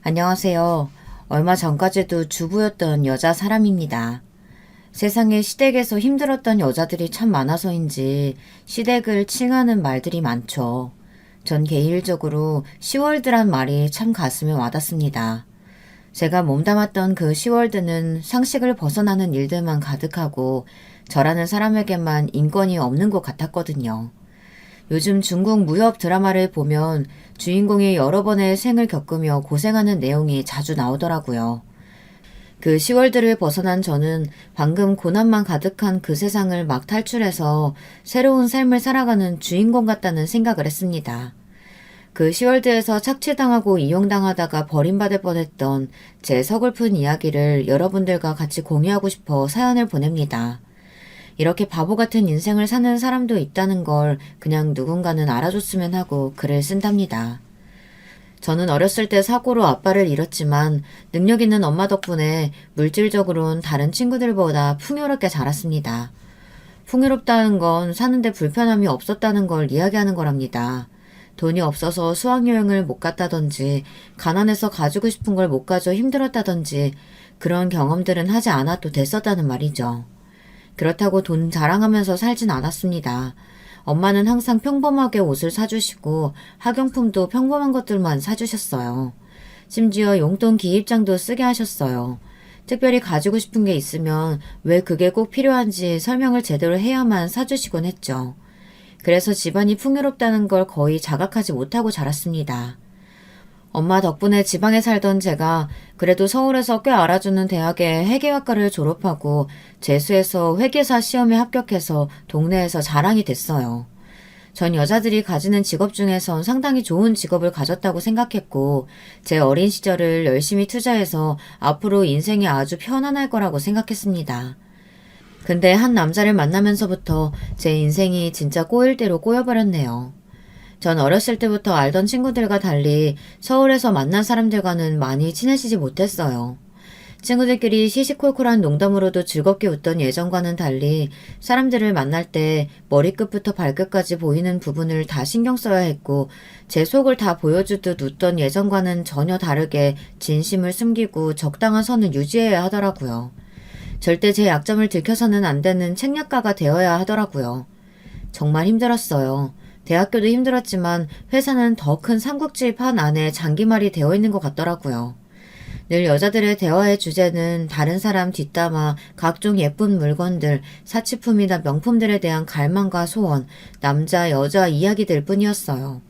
안녕하세요. 얼마 전까지도 주부였던 여자 사람입니다. 세상에 시댁에서 힘들었던 여자들이 참 많아서인지 시댁을 칭하는 말들이 많죠. 전 개인적으로 시월드란 말이 참 가슴에 와닿습니다. 제가 몸담았던 그 시월드는 상식을 벗어나는 일들만 가득하고 저라는 사람에게만 인권이 없는 것 같았거든요. 요즘 중국 무협 드라마를 보면 주인공이 여러 번의 생을 겪으며 고생하는 내용이 자주 나오더라고요. 그 시월들을 벗어난 저는 방금 고난만 가득한 그 세상을 막 탈출해서 새로운 삶을 살아가는 주인공 같다는 생각을 했습니다. 그 시월드에서 착취당하고 이용당하다가 버림받을 뻔했던 제 서글픈 이야기를 여러분들과 같이 공유하고 싶어 사연을 보냅니다. 이렇게 바보 같은 인생을 사는 사람도 있다는 걸 그냥 누군가는 알아줬으면 하고 글을 쓴답니다. 저는 어렸을 때 사고로 아빠를 잃었지만 능력 있는 엄마 덕분에 물질적으로는 다른 친구들보다 풍요롭게 자랐습니다. 풍요롭다는 건 사는데 불편함이 없었다는 걸 이야기하는 거랍니다. 돈이 없어서 수학여행을 못 갔다든지 가난해서 가지고 싶은 걸 못 가져 힘들었다든지 그런 경험들은 하지 않아도 됐었다는 말이죠. 그렇다고 돈 자랑하면서 살진 않았습니다. 엄마는 항상 평범하게 옷을 사주시고 학용품도 평범한 것들만 사주셨어요. 심지어 용돈 기입장도 쓰게 하셨어요. 특별히 가지고 싶은 게 있으면 왜 그게 꼭 필요한지 설명을 제대로 해야만 사주시곤 했죠. 그래서 집안이 풍요롭다는 걸 거의 자각하지 못하고 자랐습니다. 엄마 덕분에 지방에 살던 제가 그래도 서울에서 꽤 알아주는 대학의 회계학과를 졸업하고 재수해서 회계사 시험에 합격해서 동네에서 자랑이 됐어요. 전 여자들이 가지는 직업 중에선 상당히 좋은 직업을 가졌다고 생각했고 제 어린 시절을 열심히 투자해서 앞으로 인생이 아주 편안할 거라고 생각했습니다. 근데 한 남자를 만나면서부터 제 인생이 진짜 꼬일 대로 꼬여버렸네요. 전 어렸을 때부터 알던 친구들과 달리 서울에서 만난 사람들과는 많이 친해지지 못했어요. 친구들끼리 시시콜콜한 농담으로도 즐겁게 웃던 예전과는 달리 사람들을 만날 때 머리끝부터 발끝까지 보이는 부분을 다 신경 써야 했고 제 속을 다 보여주듯 웃던 예전과는 전혀 다르게 진심을 숨기고 적당한 선을 유지해야 하더라고요. 절대 제 약점을 들켜서는 안 되는 책략가가 되어야 하더라고요. 정말 힘들었어요. 대학교도 힘들었지만 회사는 더 큰 삼국지판 안에 장기말이 되어 있는 것 같더라고요. 늘 여자들의 대화의 주제는 다른 사람 뒷담화, 각종 예쁜 물건들, 사치품이나 명품들에 대한 갈망과 소원, 남자, 여자 이야기들 뿐이었어요.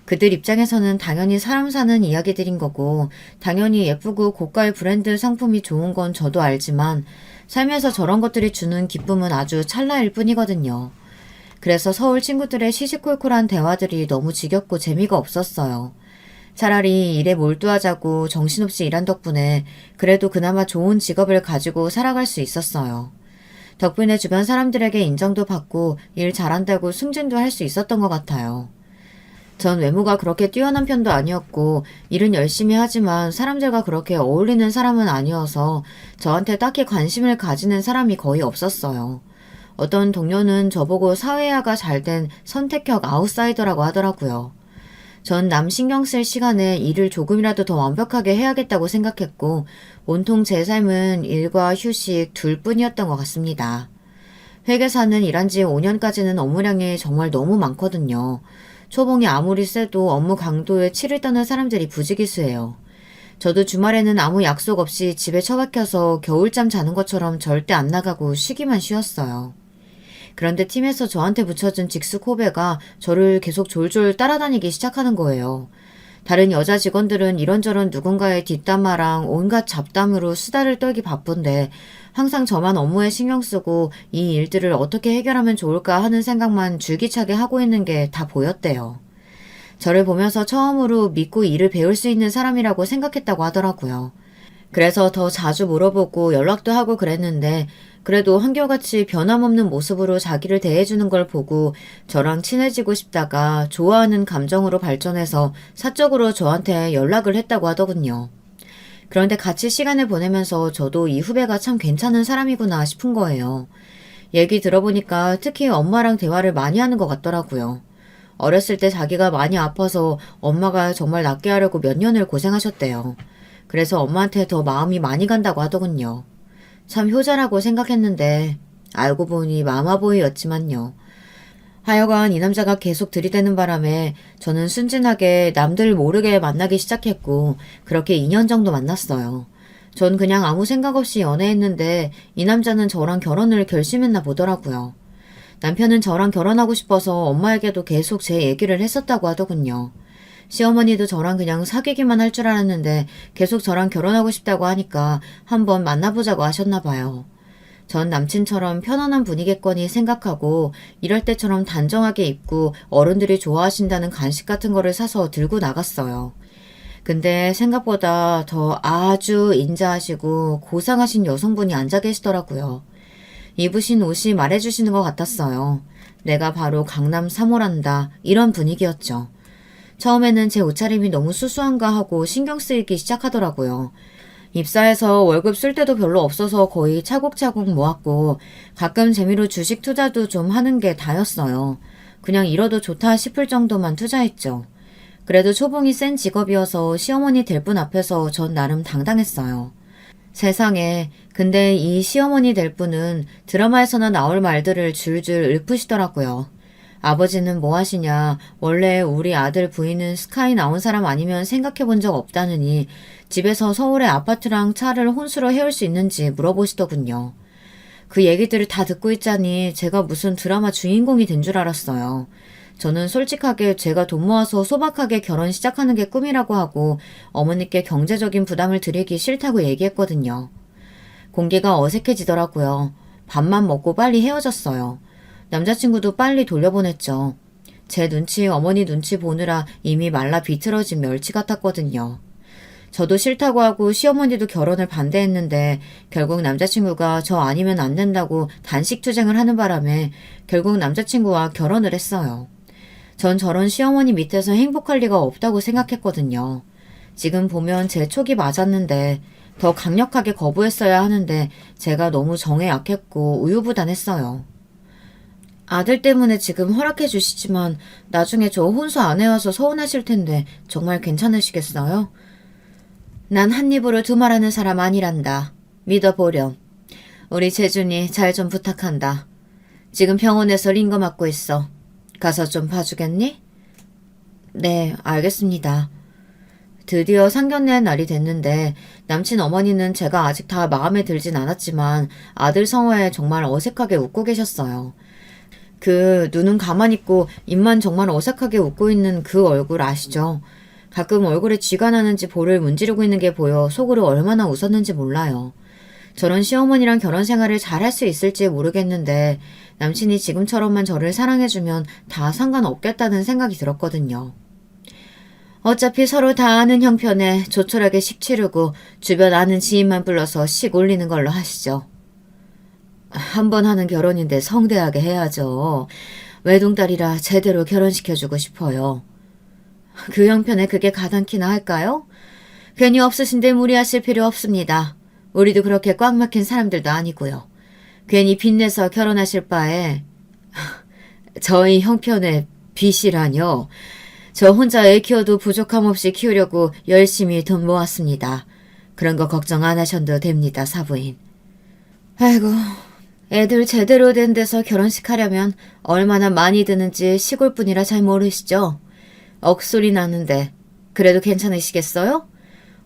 그들 입장에서는 당연히 사람 사는 이야기들인 거고 당연히 예쁘고 고가의 브랜드 상품이 좋은 건 저도 알지만 삶에서 저런 것들이 주는 기쁨은 아주 찰나일 뿐이거든요. 그래서 서울 친구들의 시시콜콜한 대화들이 너무 지겹고 재미가 없었어요. 차라리 일에 몰두하자고 정신없이 일한 덕분에 그래도 그나마 좋은 직업을 가지고 살아갈 수 있었어요. 덕분에 주변 사람들에게 인정도 받고 일 잘한다고 승진도 할 수 있었던 것 같아요. 전 외모가 그렇게 뛰어난 편도 아니었고 일은 열심히 하지만 사람들과 그렇게 어울리는 사람은 아니어서 저한테 딱히 관심을 가지는 사람이 거의 없었어요. 어떤 동료는 저보고 사회화가 잘된 선택형 아웃사이더라고 하더라고요. 전 남 신경 쓸 시간에 일을 조금이라도 더 완벽하게 해야겠다고 생각했고 온통 제 삶은 일과 휴식 둘뿐이었던 것 같습니다. 회계사는 일한 지 5년까지는 업무량이 정말 너무 많거든요. 초봉이 아무리 세도 업무 강도에 치를 떠는 사람들이 부지기수예요. 저도 주말에는 아무 약속 없이 집에 처박혀서 겨울잠 자는 것처럼 절대 안 나가고 쉬기만 쉬었어요. 그런데 팀에서 저한테 붙여준 직속 후배가 저를 계속 졸졸 따라다니기 시작하는 거예요. 다른 여자 직원들은 이런저런 누군가의 뒷담화랑 온갖 잡담으로 수다를 떨기 바쁜데 항상 저만 업무에 신경 쓰고 이 일들을 어떻게 해결하면 좋을까 하는 생각만 줄기차게 하고 있는 게 다 보였대요. 저를 보면서 처음으로 믿고 일을 배울 수 있는 사람이라고 생각했다고 하더라고요. 그래서 더 자주 물어보고 연락도 하고 그랬는데 그래도 한결같이 변함없는 모습으로 자기를 대해주는 걸 보고 저랑 친해지고 싶다가 좋아하는 감정으로 발전해서 사적으로 저한테 연락을 했다고 하더군요. 그런데 같이 시간을 보내면서 저도 이 후배가 참 괜찮은 사람이구나 싶은 거예요. 얘기 들어보니까 특히 엄마랑 대화를 많이 하는 것 같더라고요. 어렸을 때 자기가 많이 아파서 엄마가 정말 낫게 하려고 몇 년을 고생하셨대요. 그래서 엄마한테 더 마음이 많이 간다고 하더군요. 참 효자라고 생각했는데 알고 보니 마마보이였지만요. 하여간 이 남자가 계속 들이대는 바람에 저는 순진하게 남들 모르게 만나기 시작했고 그렇게 2년 정도 만났어요. 전 그냥 아무 생각 없이 연애했는데 이 남자는 저랑 결혼을 결심했나 보더라고요. 남편은 저랑 결혼하고 싶어서 엄마에게도 계속 제 얘기를 했었다고 하더군요. 시어머니도 저랑 그냥 사귀기만 할 줄 알았는데 계속 저랑 결혼하고 싶다고 하니까 한번 만나보자고 하셨나 봐요. 전 남친처럼 편안한 분위기겠거니 생각하고 이럴 때처럼 단정하게 입고 어른들이 좋아하신다는 간식 같은 거를 사서 들고 나갔어요. 근데 생각보다 더 아주 인자하시고 고상하신 여성분이 앉아 계시더라고요. 입으신 옷이 말해주시는 것 같았어요. 내가 바로 강남 3호란다 이런 분위기였죠. 처음에는 제 옷차림이 너무 수수한가 하고 신경 쓰이기 시작하더라고요. 입사해서 월급 쓸 때도 별로 없어서 거의 차곡차곡 모았고 가끔 재미로 주식 투자도 좀 하는 게 다였어요. 그냥 잃어도 좋다 싶을 정도만 투자했죠. 그래도 초봉이 센 직업이어서 시어머니 될 분 앞에서 전 나름 당당했어요. 세상에, 근데 이 시어머니 될 분은 드라마에서나 나올 말들을 줄줄 읊으시더라고요. 아버지는 뭐 하시냐, 원래 우리 아들 부인은 스카이 나온 사람 아니면 생각해 본 적 없다느니 집에서 서울의 아파트랑 차를 혼수로 해올 수 있는지 물어보시더군요. 그 얘기들을 다 듣고 있자니 제가 무슨 드라마 주인공이 된 줄 알았어요. 저는 솔직하게 제가 돈 모아서 소박하게 결혼 시작하는 게 꿈이라고 하고 어머니께 경제적인 부담을 드리기 싫다고 얘기했거든요. 공기가 어색해지더라고요. 밥만 먹고 빨리 헤어졌어요. 남자친구도 빨리 돌려보냈죠. 제 눈치, 어머니 눈치 보느라 이미 말라 비틀어진 멸치 같았거든요. 저도 싫다고 하고 시어머니도 결혼을 반대했는데 결국 남자친구가 저 아니면 안 된다고 단식 투쟁을 하는 바람에 결국 남자친구와 결혼을 했어요. 전 저런 시어머니 밑에서 행복할 리가 없다고 생각했거든요. 지금 보면 제 촉이 맞았는데 더 강력하게 거부했어야 하는데 제가 너무 정에 약했고 우유부단했어요. 아들 때문에 지금 허락해 주시지만 나중에 저 혼수 안 해와서 서운하실 텐데 정말 괜찮으시겠어요? 난 한 입으로 두 말하는 사람 아니란다. 믿어보렴. 우리 재준이 잘 좀 부탁한다. 지금 병원에서 링거 맞고 있어. 가서 좀 봐주겠니? 네, 알겠습니다. 드디어 상견례 날이 됐는데 남친 어머니는 제가 아직 다 마음에 들진 않았지만 아들 성화에 정말 어색하게 웃고 계셨어요. 그 눈은 가만히 있고 입만 정말 어색하게 웃고 있는 그 얼굴 아시죠? 가끔 얼굴에 쥐가 나는지 볼을 문지르고 있는 게 보여 속으로 얼마나 웃었는지 몰라요. 저런 시어머니랑 결혼 생활을 잘 할 수 있을지 모르겠는데 남친이 지금처럼만 저를 사랑해주면 다 상관없겠다는 생각이 들었거든요. 어차피 서로 다 아는 형편에 조촐하게 식 치르고 주변 아는 지인만 불러서 식 올리는 걸로 하시죠. 한 번 하는 결혼인데 성대하게 해야죠. 외동딸이라 제대로 결혼시켜주고 싶어요. 그 형편에 그게 가당키나 할까요? 괜히 없으신데 무리하실 필요 없습니다. 우리도 그렇게 꽉 막힌 사람들도 아니고요. 괜히 빚내서 결혼하실 바에 저희 형편에 빚이라뇨. 저 혼자 애 키워도 부족함 없이 키우려고 열심히 돈 모았습니다. 그런 거 걱정 안 하셔도 됩니다, 사부인. 아이고, 애들 제대로 된 데서 결혼식 하려면 얼마나 많이 드는지 시골뿐이라 잘 모르시죠? 억소리 나는데 그래도 괜찮으시겠어요?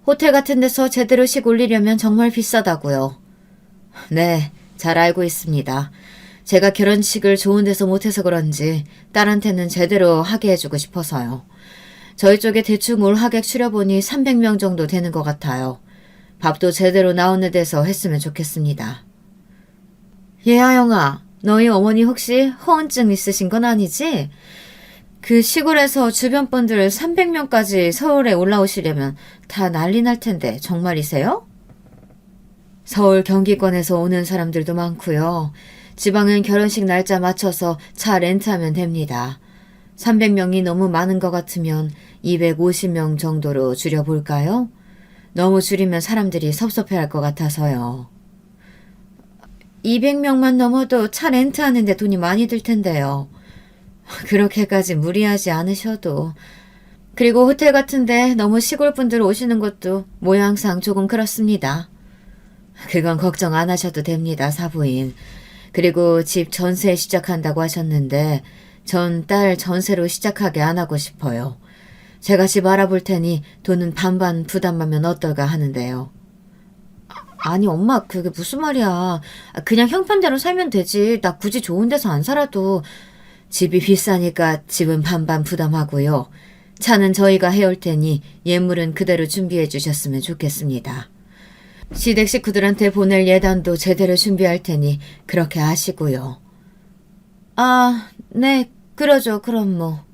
호텔 같은 데서 제대로 식 올리려면 정말 비싸다고요. 네, 잘 알고 있습니다. 제가 결혼식을 좋은 데서 못해서 그런지 딸한테는 제대로 하게 해주고 싶어서요. 저희 쪽에 대충 올 하객 추려보니 300명 정도 되는 것 같아요. 밥도 제대로 나오는 데서 했으면 좋겠습니다. 예아영아, 너희 어머니 혹시 허언증 있으신 건 아니지? 그 시골에서 주변 분들 300명까지 서울에 올라오시려면 다 난리 날 텐데 정말이세요? 서울 경기권에서 오는 사람들도 많고요. 지방은 결혼식 날짜 맞춰서 차 렌트하면 됩니다. 300명이 너무 많은 것 같으면 250명 정도로 줄여볼까요? 너무 줄이면 사람들이 섭섭해할 것 같아서요. 200명만 넘어도 차 렌트하는데 돈이 많이 들 텐데요. 그렇게까지 무리하지 않으셔도. 그리고 호텔 같은데 너무 시골 분들 오시는 것도 모양상 조금 그렇습니다. 그건 걱정 안 하셔도 됩니다, 사부인. 그리고 집 전세 시작한다고 하셨는데 전 딸 전세로 시작하게 안 하고 싶어요. 제가 집 알아볼 테니 돈은 반반 부담하면 어떨까 하는데요. 아니 엄마 그게 무슨 말이야. 그냥 형편대로 살면 되지. 나 굳이 좋은 데서 안 살아도. 집이 비싸니까 집은 반반 부담하고요. 차는 저희가 해올 테니 예물은 그대로 준비해 주셨으면 좋겠습니다. 시댁 식구들한테 보낼 예단도 제대로 준비할 테니 그렇게 하시고요. 아, 네, 그러죠. 그럼 뭐.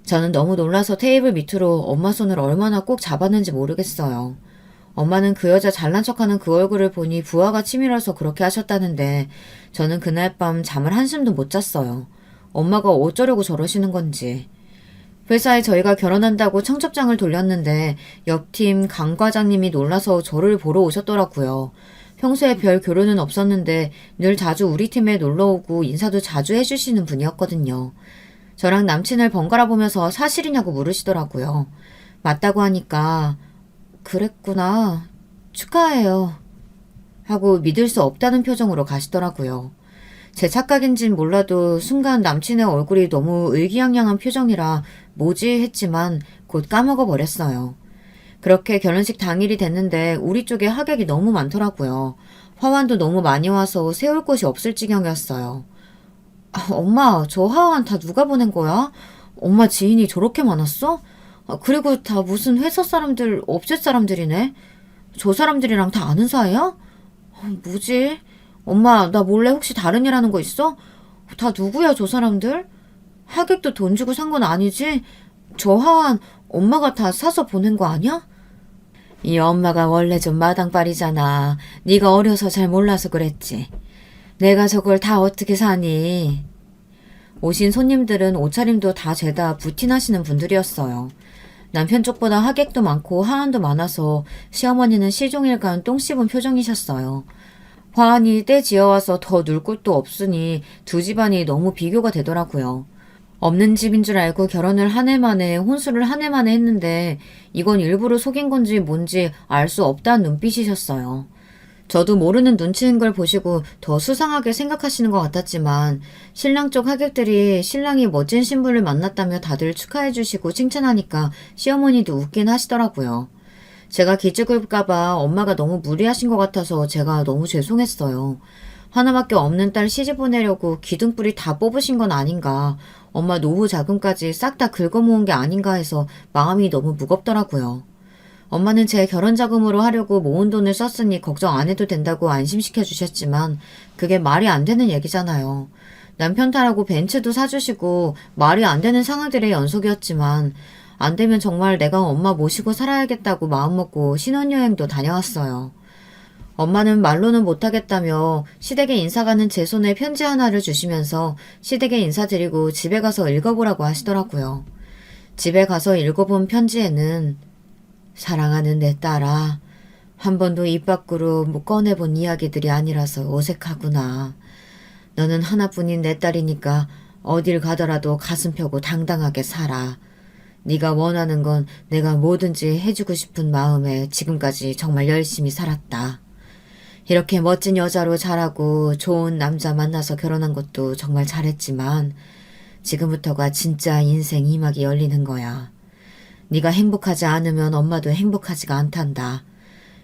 저는 너무 놀라서 테이블 밑으로 엄마 손을 얼마나 꼭 잡았는지 모르겠어요. 엄마는 그 여자 잘난 척하는 그 얼굴을 보니 부하가 치밀어서 그렇게 하셨다는데 저는 그날 밤 잠을 한숨도 못 잤어요. 엄마가 어쩌려고 저러시는 건지. 회사에 저희가 결혼한다고 청첩장을 돌렸는데 옆팀 강 과장님이 놀라서 저를 보러 오셨더라고요. 평소에 별 교류는 없었는데 늘 자주 우리 팀에 놀러오고 인사도 자주 해주시는 분이었거든요. 저랑 남친을 번갈아 보면서 사실이냐고 물으시더라고요. 맞다고 하니까 그랬구나. 축하해요. 하고 믿을 수 없다는 표정으로 가시더라고요. 제 착각인진 몰라도 순간 남친의 얼굴이 너무 의기양양한 표정이라 뭐지 했지만 곧 까먹어 버렸어요. 그렇게 결혼식 당일이 됐는데 우리 쪽에 하객이 너무 많더라고요. 화환도 너무 많이 와서 세울 곳이 없을 지경이었어요. 엄마, 저 하원 다 누가 보낸 거야? 엄마 지인이 저렇게 많았어? 그리고 다 무슨 회사 사람들, 업체 사람들이네? 저 사람들이랑 다 아는 사이야? 뭐지? 엄마, 나 몰래 혹시 다른 일 하는 거 있어? 다 누구야, 저 사람들? 하객도 돈 주고 산 건 아니지? 저 하원 엄마가 다 사서 보낸 거 아니야? 이 엄마가 원래 좀 마당발이잖아. 네가 어려서 잘 몰라서 그랬지. 내가 저걸 다 어떻게 사니? 오신 손님들은 옷차림도 다 죄다 부티나시는 분들이었어요. 남편 쪽보다 하객도 많고 하안도 많아서 시어머니는 시종일관 똥 씹은 표정이셨어요. 화환이 때 지어와서 더 놀 곳도 없으니 두 집안이 너무 비교가 되더라고요. 없는 집인 줄 알고 결혼을 한 해 만에 혼수를 한 해 만에 했는데 이건 일부러 속인 건지 뭔지 알 수 없다는 눈빛이셨어요. 저도 모르는 눈치인 걸 보시고 더 수상하게 생각하시는 것 같았지만 신랑 쪽 하객들이 신랑이 멋진 신부를 만났다며 다들 축하해 주시고 칭찬하니까 시어머니도 웃긴 하시더라고요. 제가 기죽을까봐 엄마가 너무 무리하신 것 같아서 제가 너무 죄송했어요. 하나밖에 없는 딸 시집 보내려고 기둥뿌리 다 뽑으신 건 아닌가, 엄마 노후 자금까지 싹 다 긁어모은 게 아닌가 해서 마음이 너무 무겁더라고요. 엄마는 제 결혼 자금으로 하려고 모은 돈을 썼으니 걱정 안 해도 된다고 안심시켜 주셨지만 그게 말이 안 되는 얘기잖아요. 남편 타라고 벤츠도 사주시고 말이 안 되는 상황들의 연속이었지만 안 되면 정말 내가 엄마 모시고 살아야겠다고 마음먹고 신혼여행도 다녀왔어요. 엄마는 말로는 못하겠다며 시댁에 인사가는 제 손에 편지 하나를 주시면서 시댁에 인사드리고 집에 가서 읽어보라고 하시더라고요. 집에 가서 읽어본 편지에는 사랑하는 내 딸아, 한 번도 입 밖으로 꺼내본 이야기들이 아니라서 어색하구나. 너는 하나뿐인 내 딸이니까 어딜 가더라도 가슴 펴고 당당하게 살아. 네가 원하는 건 내가 뭐든지 해주고 싶은 마음에 지금까지 정말 열심히 살았다. 이렇게 멋진 여자로 자라고 좋은 남자 만나서 결혼한 것도 정말 잘했지만 지금부터가 진짜 인생 2막이 열리는 거야. 네가 행복하지 않으면 엄마도 행복하지가 않단다.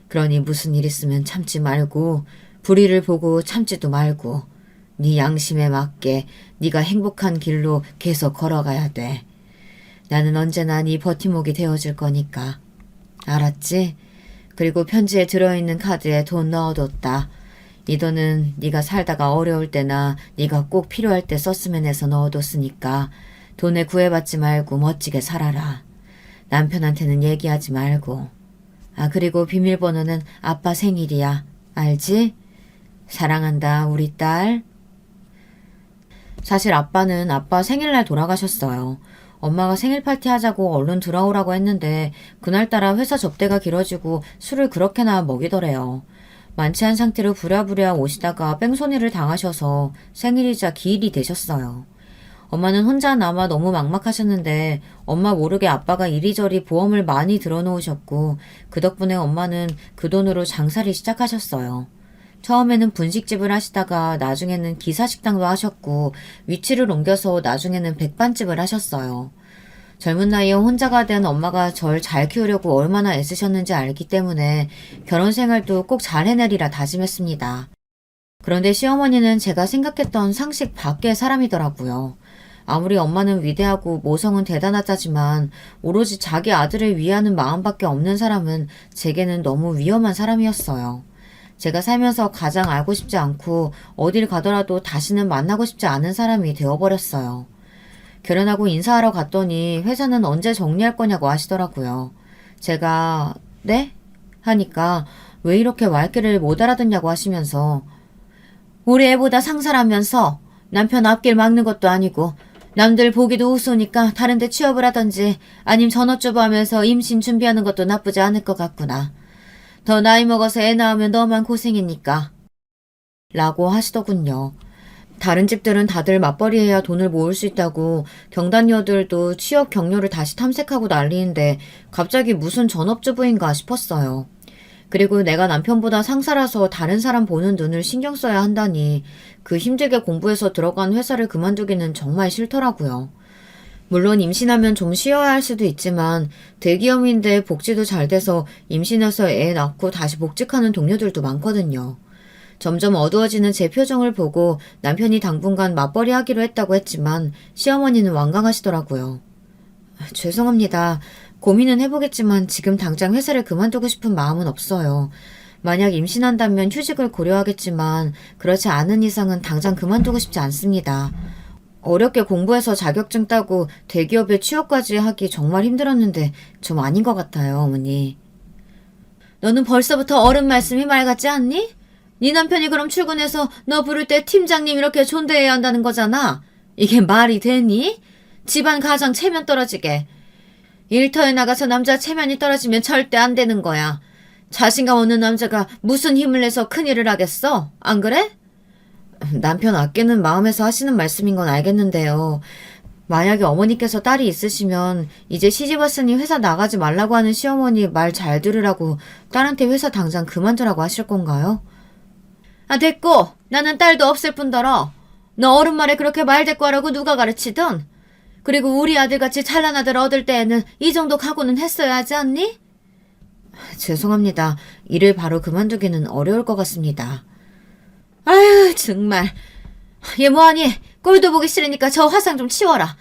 그러니 무슨 일 있으면 참지 말고 불의를 보고 참지도 말고 네 양심에 맞게 네가 행복한 길로 계속 걸어가야 돼. 나는 언제나 네 버팀목이 되어줄 거니까. 알았지? 그리고 편지에 들어있는 카드에 돈 넣어뒀다. 이 돈은 네가 살다가 어려울 때나 네가 꼭 필요할 때 썼으면 해서 넣어뒀으니까 돈에 구애받지 말고 멋지게 살아라. 남편한테는 얘기하지 말고. 그리고 비밀번호는 아빠 생일이야. 알지? 사랑한다, 우리 딸. 사실 아빠는 아빠 생일날 돌아가셨어요. 엄마가 생일 파티 하자고 얼른 들어오라고 했는데 그날따라 회사 접대가 길어지고 술을 그렇게나 먹이더래요. 만취한 상태로 부랴부랴 오시다가 뺑소니를 당하셔서 생일이자 기일이 되셨어요. 엄마는 혼자 남아 너무 막막하셨는데 엄마 모르게 아빠가 이리저리 보험을 많이 들어놓으셨고 그 덕분에 엄마는 그 돈으로 장사를 시작하셨어요. 처음에는 분식집을 하시다가 나중에는 기사식당도 하셨고 위치를 옮겨서 나중에는 백반집을 하셨어요. 젊은 나이에 혼자가 된 엄마가 절 잘 키우려고 얼마나 애쓰셨는지 알기 때문에 결혼 생활도 꼭 잘 해내리라 다짐했습니다. 그런데 시어머니는 제가 생각했던 상식 밖의 사람이더라고요. 아무리 엄마는 위대하고 모성은 대단하다지만 오로지 자기 아들을 위하는 마음밖에 없는 사람은 제게는 너무 위험한 사람이었어요. 제가 살면서 가장 알고 싶지 않고 어딜 가더라도 다시는 만나고 싶지 않은 사람이 되어버렸어요. 결혼하고 인사하러 갔더니 회사는 언제 정리할 거냐고 하시더라고요. 제가 네? 하니까 왜 이렇게 말귀를 못 알아듣냐고 하시면서 우리 애보다 상사라면서 남편 앞길 막는 것도 아니고 남들 보기도 우스우니까 다른 데 취업을 하던지 아님 전업주부 하면서 임신 준비하는 것도 나쁘지 않을 것 같구나. 더 나이 먹어서 애 낳으면 너만 고생이니까. 라고 하시더군요. 다른 집들은 다들 맞벌이해야 돈을 모을 수 있다고 경단녀들도 취업 경로를 다시 탐색하고 난리인데 갑자기 무슨 전업주부인가 싶었어요. 그리고 내가 남편보다 상사라서 다른 사람 보는 눈을 신경 써야 한다니 그 힘들게 공부해서 들어간 회사를 그만두기는 정말 싫더라고요. 물론 임신하면 좀 쉬어야 할 수도 있지만 대기업인데 복지도 잘 돼서 임신해서 애 낳고 다시 복직하는 동료들도 많거든요. 점점 어두워지는 제 표정을 보고 남편이 당분간 맞벌이 하기로 했다고 했지만 시어머니는 완강하시더라고요. 죄송합니다. 고민은 해보겠지만 지금 당장 회사를 그만두고 싶은 마음은 없어요. 만약 임신한다면 휴직을 고려하겠지만 그렇지 않은 이상은 당장 그만두고 싶지 않습니다. 어렵게 공부해서 자격증 따고 대기업에 취업까지 하기 정말 힘들었는데 좀 아닌 것 같아요, 어머니. 너는 벌써부터 어른 말씀이 말 같지 않니? 네 남편이 그럼 출근해서 너 부를 때 팀장님 이렇게 존대해야 한다는 거잖아. 이게 말이 되니? 집안 가장 체면 떨어지게. 일터에 나가서 남자 체면이 떨어지면 절대 안 되는 거야. 자신감 없는 남자가 무슨 힘을 내서 큰일을 하겠어? 안 그래? 남편 아끼는 마음에서 하시는 말씀인 건 알겠는데요. 만약에 어머니께서 딸이 있으시면 이제 시집 왔으니 회사 나가지 말라고 하는 시어머니 말 잘 들으라고 딸한테 회사 당장 그만두라고 하실 건가요? 아, 됐고. 나는 딸도 없을 뿐더러 너 어른 말에 그렇게 말대꾸하라고 누가 가르치든. 그리고 우리 아들같이 찬란 아들 얻을 때에는 이 정도 각오는 했어야 하지 않니? 죄송합니다. 일을 바로 그만두기는 어려울 것 같습니다. 아유, 정말. 얘 뭐하니? 꼴도 보기 싫으니까 저 화상 좀 치워라.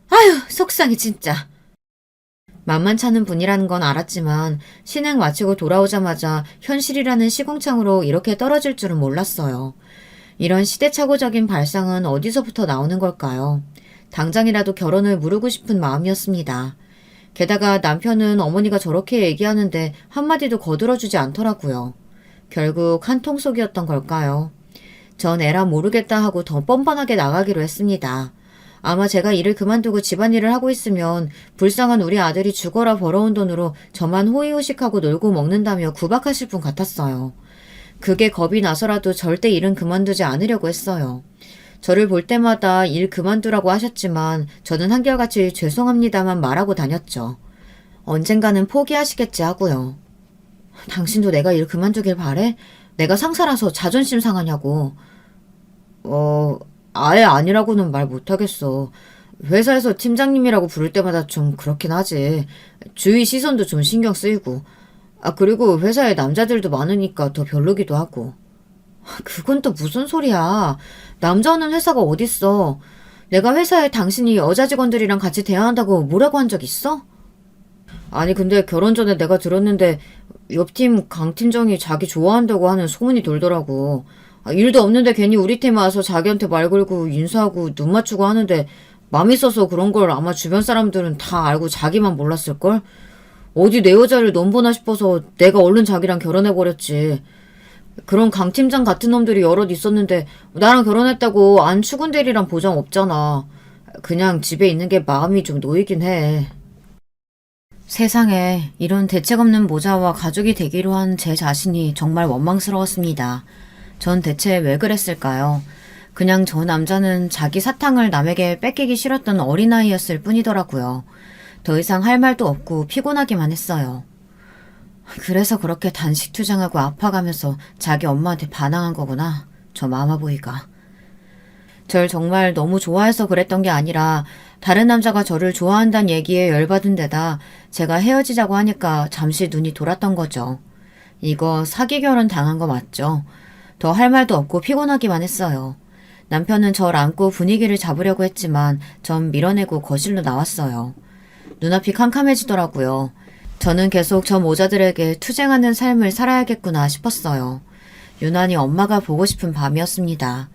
아유, 속상해 진짜. 만만찮은 분이라는 건 알았지만 신행 마치고 돌아오자마자 현실이라는 시궁창으로 이렇게 떨어질 줄은 몰랐어요. 이런 시대착오적인 발상은 어디서부터 나오는 걸까요? 당장이라도 결혼을 무르고 싶은 마음이었습니다. 게다가 남편은 어머니가 저렇게 얘기하는데 한마디도 거들어주지 않더라고요. 결국 한통속이었던 걸까요? 전 에라 모르겠다 하고 더 뻔뻔하게 나가기로 했습니다. 아마 제가 일을 그만두고 집안일을 하고 있으면 불쌍한 우리 아들이 죽어라 벌어온 돈으로 저만 호의호식하고 놀고 먹는다며 구박하실 분 같았어요. 그게 겁이 나서라도 절대 일은 그만두지 않으려고 했어요. 저를 볼 때마다 일 그만두라고 하셨지만 저는 한결같이 죄송합니다만 말하고 다녔죠. 언젠가는 포기하시겠지 하고요. 당신도 내가 일 그만두길 바래? 내가 상사라서 자존심 상하냐고. 아예 아니라고는 말 못하겠어. 회사에서 팀장님이라고 부를 때마다 좀 그렇긴 하지. 주위 시선도 좀 신경 쓰이고. 아, 그리고 회사에 남자들도 많으니까 더 별로기도 하고. 그건 또 무슨 소리야. 남자 없는 회사가 어딨어. 내가 회사에 당신이 여자 직원들이랑 같이 대화한다고 뭐라고 한 적 있어? 아니 근데 결혼 전에 내가 들었는데 옆팀 강팀장이 자기 좋아한다고 하는 소문이 돌더라고. 일도 없는데 괜히 우리 팀에 와서 자기한테 말 걸고 인사하고 눈 맞추고 하는데 맘 있어서 그런 걸 아마 주변 사람들은 다 알고 자기만 몰랐을걸? 어디 내 여자를 넘보나 싶어서 내가 얼른 자기랑 결혼해버렸지. 그런 강 팀장 같은 놈들이 여럿 있었는데 나랑 결혼했다고 안 추근대리란 보장 없잖아. 그냥 집에 있는 게 마음이 좀 놓이긴 해. 세상에 이런 대책 없는 모자와 가족이 되기로 한 제 자신이 정말 원망스러웠습니다. 전 대체 왜 그랬을까요? 그냥 저 남자는 자기 사탕을 남에게 뺏기기 싫었던 어린아이였을 뿐이더라고요. 더 이상 할 말도 없고 피곤하기만 했어요. 그래서 그렇게 단식 투정하고 아파가면서 자기 엄마한테 반항한 거구나. 저 마마보이가. 절 정말 너무 좋아해서 그랬던 게 아니라 다른 남자가 저를 좋아한다는 얘기에 열받은 데다 제가 헤어지자고 하니까 잠시 눈이 돌았던 거죠. 이거 사기 결혼 당한 거 맞죠? 더 할 말도 없고 피곤하기만 했어요. 남편은 절 안고 분위기를 잡으려고 했지만 전 밀어내고 거실로 나왔어요. 눈앞이 캄캄해지더라고요. 저는 계속 저 모자들에게 투쟁하는 삶을 살아야겠구나 싶었어요. 유난히 엄마가 보고 싶은 밤이었습니다.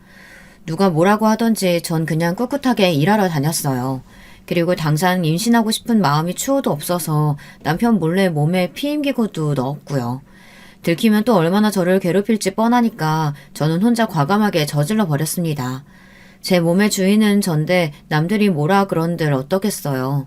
누가 뭐라고 하던지 전 그냥 꿋꿋하게 일하러 다녔어요. 그리고 당장 임신하고 싶은 마음이 추호도 없어서 남편 몰래 몸에 피임기구도 넣었고요. 들키면 또 얼마나 저를 괴롭힐지 뻔하니까 저는 혼자 과감하게 저질러 버렸습니다. 제 몸의 주인은 전데 남들이 뭐라 그런들 어떻겠어요.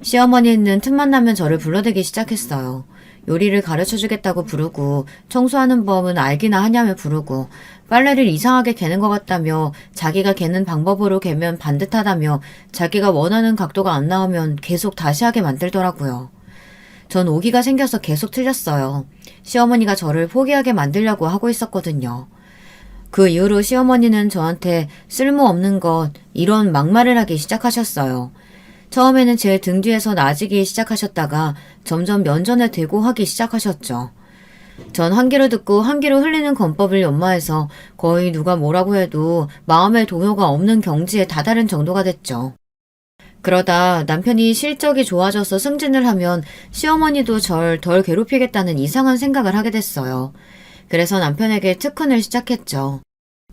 시어머니는 틈만 나면 저를 불러대기 시작했어요. 요리를 가르쳐주겠다고 부르고 청소하는 법은 알기나 하냐며 부르고 빨래를 이상하게 개는 것 같다며 자기가 개는 방법으로 개면 반듯하다며 자기가 원하는 각도가 안 나오면 계속 다시 하게 만들더라고요. 전 오기가 생겨서 계속 틀렸어요. 시어머니가 저를 포기하게 만들려고 하고 있었거든요. 그 이후로 시어머니는 저한테 쓸모없는 것 이런 막말을 하기 시작하셨어요. 처음에는 제 등 뒤에서 나지기 시작하셨다가 점점 면전에 대고 하기 시작하셨죠. 전 한 귀로 듣고 한 귀로 흘리는 권법을 연마해서 거의 누가 뭐라고 해도 마음의 동요가 없는 경지에 다다른 정도가 됐죠. 그러다 남편이 실적이 좋아져서 승진을 하면 시어머니도 절 덜 괴롭히겠다는 이상한 생각을 하게 됐어요. 그래서 남편에게 특훈을 시작했죠.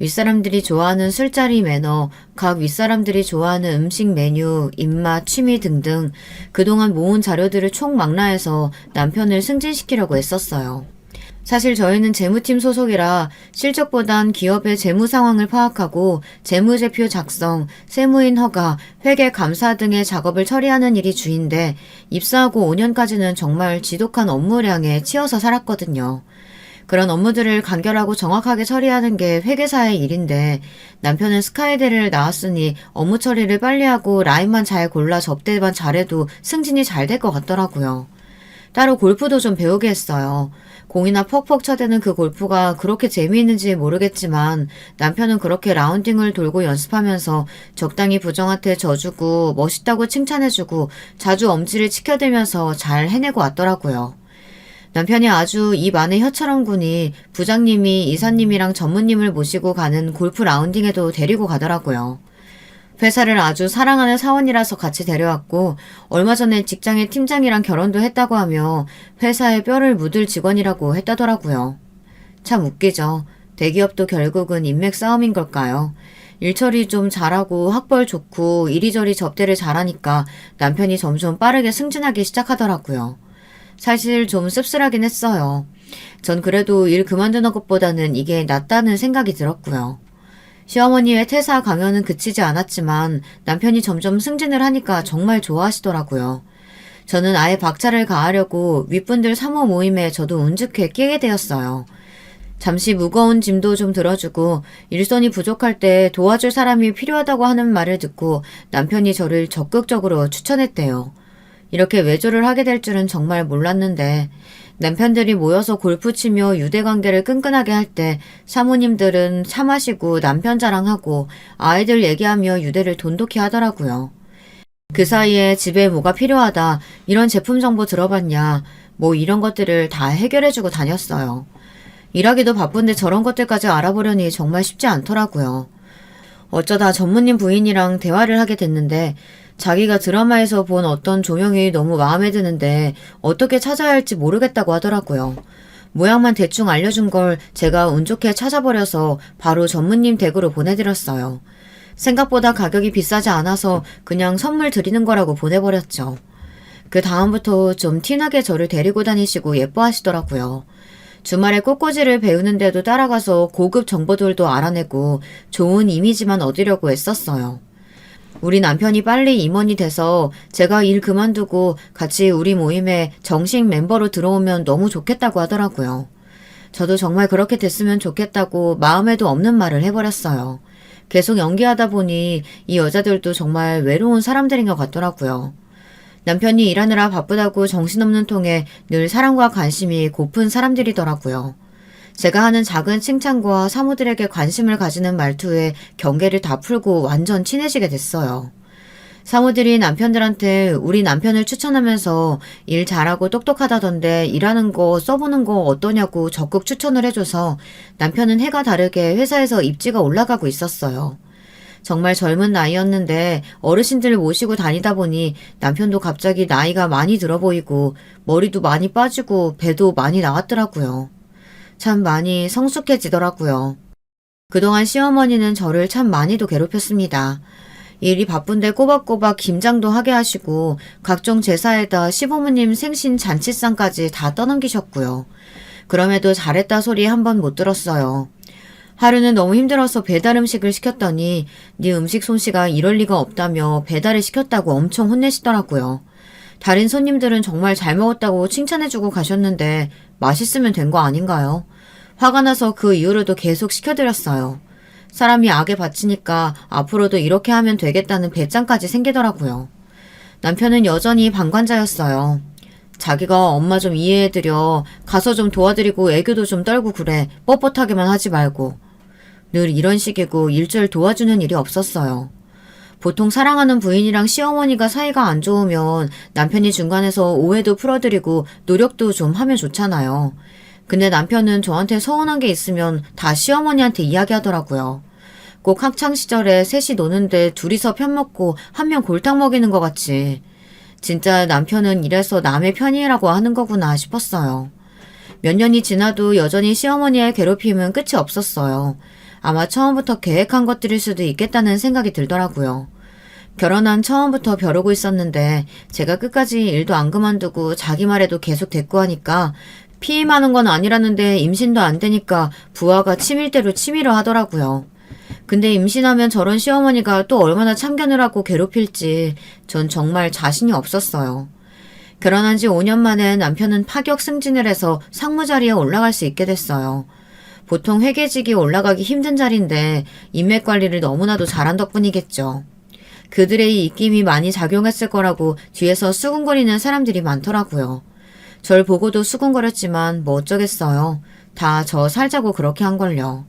윗사람들이 좋아하는 술자리 매너, 각 윗사람들이 좋아하는 음식 메뉴, 입맛, 취미 등등 그동안 모은 자료들을 총망라해서 남편을 승진시키려고 애썼어요. 사실 저희는 재무팀 소속이라 실적보단 기업의 재무 상황을 파악하고 재무제표 작성, 세무인 허가, 회계 감사 등의 작업을 처리하는 일이 주인데 입사하고 5년까지는 정말 지독한 업무량에 치여서 살았거든요. 그런 업무들을 간결하고 정확하게 처리하는 게 회계사의 일인데 남편은 스카이대를 나왔으니 업무 처리를 빨리 하고 라인만 잘 골라 접대만 잘해도 승진이 잘 될 것 같더라고요. 따로 골프도 좀 배우게 했어요. 공이나 퍽퍽 쳐대는 그 골프가 그렇게 재미있는지 모르겠지만 남편은 그렇게 라운딩을 돌고 연습하면서 적당히 부정한테 져주고 멋있다고 칭찬해주고 자주 엄지를 치켜대면서 잘 해내고 왔더라고요. 남편이 아주 입 안에 혀처럼 구니 부장님이 이사님이랑 전무님을 모시고 가는 골프 라운딩에도 데리고 가더라고요. 회사를 아주 사랑하는 사원이라서 같이 데려왔고 얼마 전에 직장의 팀장이랑 결혼도 했다고 하며 회사에 뼈를 묻을 직원이라고 했다더라고요. 참 웃기죠. 대기업도 결국은 인맥 싸움인 걸까요? 일처리 좀 잘하고 학벌 좋고 이리저리 접대를 잘하니까 남편이 점점 빠르게 승진하기 시작하더라고요. 사실 좀 씁쓸하긴 했어요. 전 그래도 일 그만두는 것보다는 이게 낫다는 생각이 들었고요. 시어머니의 퇴사 강연은 그치지 않았지만 남편이 점점 승진을 하니까 정말 좋아하시더라고요. 저는 아예 박차를 가하려고 윗분들 사모 모임에 저도 운 좋게 끼게 되었어요. 잠시 무거운 짐도 좀 들어주고 일손이 부족할 때 도와줄 사람이 필요하다고 하는 말을 듣고 남편이 저를 적극적으로 추천했대요. 이렇게 외조를 하게 될 줄은 정말 몰랐는데 남편들이 모여서 골프 치며 유대관계를 끈끈하게 할 때 사모님들은 차 마시고 남편 자랑하고 아이들 얘기하며 유대를 돈독히 하더라고요. 그 사이에 집에 뭐가 필요하다, 이런 제품 정보 들어봤냐, 뭐 이런 것들을 다 해결해주고 다녔어요. 일하기도 바쁜데 저런 것들까지 알아보려니 정말 쉽지 않더라고요. 어쩌다 전무님 부인이랑 대화를 하게 됐는데 자기가 드라마에서 본 어떤 조명이 너무 마음에 드는데 어떻게 찾아야 할지 모르겠다고 하더라고요. 모양만 대충 알려준 걸 제가 운 좋게 찾아버려서 바로 전무님 댁으로 보내드렸어요. 생각보다 가격이 비싸지 않아서 그냥 선물 드리는 거라고 보내버렸죠. 그 다음부터 좀 티나게 저를 데리고 다니시고 예뻐하시더라고요. 주말에 꽃꽂이를 배우는데도 따라가서 고급 정보들도 알아내고 좋은 이미지만 얻으려고 애썼어요. 우리 남편이 빨리 임원이 돼서 제가 일 그만두고 같이 우리 모임에 정식 멤버로 들어오면 너무 좋겠다고 하더라고요. 저도 정말 그렇게 됐으면 좋겠다고 마음에도 없는 말을 해버렸어요. 계속 연기하다 보니 이 여자들도 정말 외로운 사람들인 것 같더라고요. 남편이 일하느라 바쁘다고 정신없는 통에 늘 사랑과 관심이 고픈 사람들이더라고요. 제가 하는 작은 칭찬과 사모들에게 관심을 가지는 말투에 경계를 다 풀고 완전 친해지게 됐어요. 사모들이 남편들한테 우리 남편을 추천하면서 일 잘하고 똑똑하다던데 일하는 거 써보는 거 어떠냐고 적극 추천을 해줘서 남편은 해가 다르게 회사에서 입지가 올라가고 있었어요. 정말 젊은 나이였는데 어르신들 모시고 다니다 보니 남편도 갑자기 나이가 많이 들어 보이고 머리도 많이 빠지고 배도 많이 나왔더라고요. 참 많이 성숙해지더라고요. 그동안 시어머니는 저를 참 많이도 괴롭혔습니다. 일이 바쁜데 꼬박꼬박 김장도 하게 하시고 각종 제사에다 시부모님 생신 잔치상까지 다 떠넘기셨고요. 그럼에도 잘했다 소리 한 번 못 들었어요. 하루는 너무 힘들어서 배달 음식을 시켰더니 네 음식 솜씨가 이럴 리가 없다며 배달을 시켰다고 엄청 혼내시더라고요. 다른 손님들은 정말 잘 먹었다고 칭찬해주고 가셨는데 맛있으면 된 거 아닌가요? 화가 나서 그 이후로도 계속 시켜드렸어요. 사람이 악에 바치니까 앞으로도 이렇게 하면 되겠다는 배짱까지 생기더라고요. 남편은 여전히 방관자였어요. 자기가 엄마 좀 이해해드려. 가서 좀 도와드리고 애교도 좀 떨고 그래. 뻣뻣하게만 하지 말고. 늘 이런 식이고 일절 도와주는 일이 없었어요. 보통 사랑하는 부인이랑 시어머니가 사이가 안 좋으면 남편이 중간에서 오해도 풀어드리고 노력도 좀 하면 좋잖아요. 근데 남편은 저한테 서운한 게 있으면 다 시어머니한테 이야기하더라고요. 꼭 학창시절에 셋이 노는데 둘이서 편먹고 한 명 골탕 먹이는 것 같이. 진짜 남편은 이래서 남의 편이라고 하는 거구나 싶었어요. 몇 년이 지나도 여전히 시어머니의 괴롭힘은 끝이 없었어요. 아마 처음부터 계획한 것들일 수도 있겠다는 생각이 들더라고요. 결혼한 처음부터 벼르고 있었는데 제가 끝까지 일도 안 그만두고 자기 말에도 계속 대꾸하니까 피임하는 건 아니라는데 임신도 안 되니까 부하가 치밀대로 치밀어 하더라고요. 근데 임신하면 저런 시어머니가 또 얼마나 참견을 하고 괴롭힐지 전 정말 자신이 없었어요. 결혼한 지 5년 만에 남편은 파격 승진을 해서 상무 자리에 올라갈 수 있게 됐어요. 보통 회계직이 올라가기 힘든 자리인데 인맥 관리를 너무나도 잘한 덕분이겠죠. 그들의 이 입김이 많이 작용했을 거라고 뒤에서 수군거리는 사람들이 많더라고요. 절 보고도 수군거렸지만 뭐 어쩌겠어요. 다 저 살자고 그렇게 한걸요.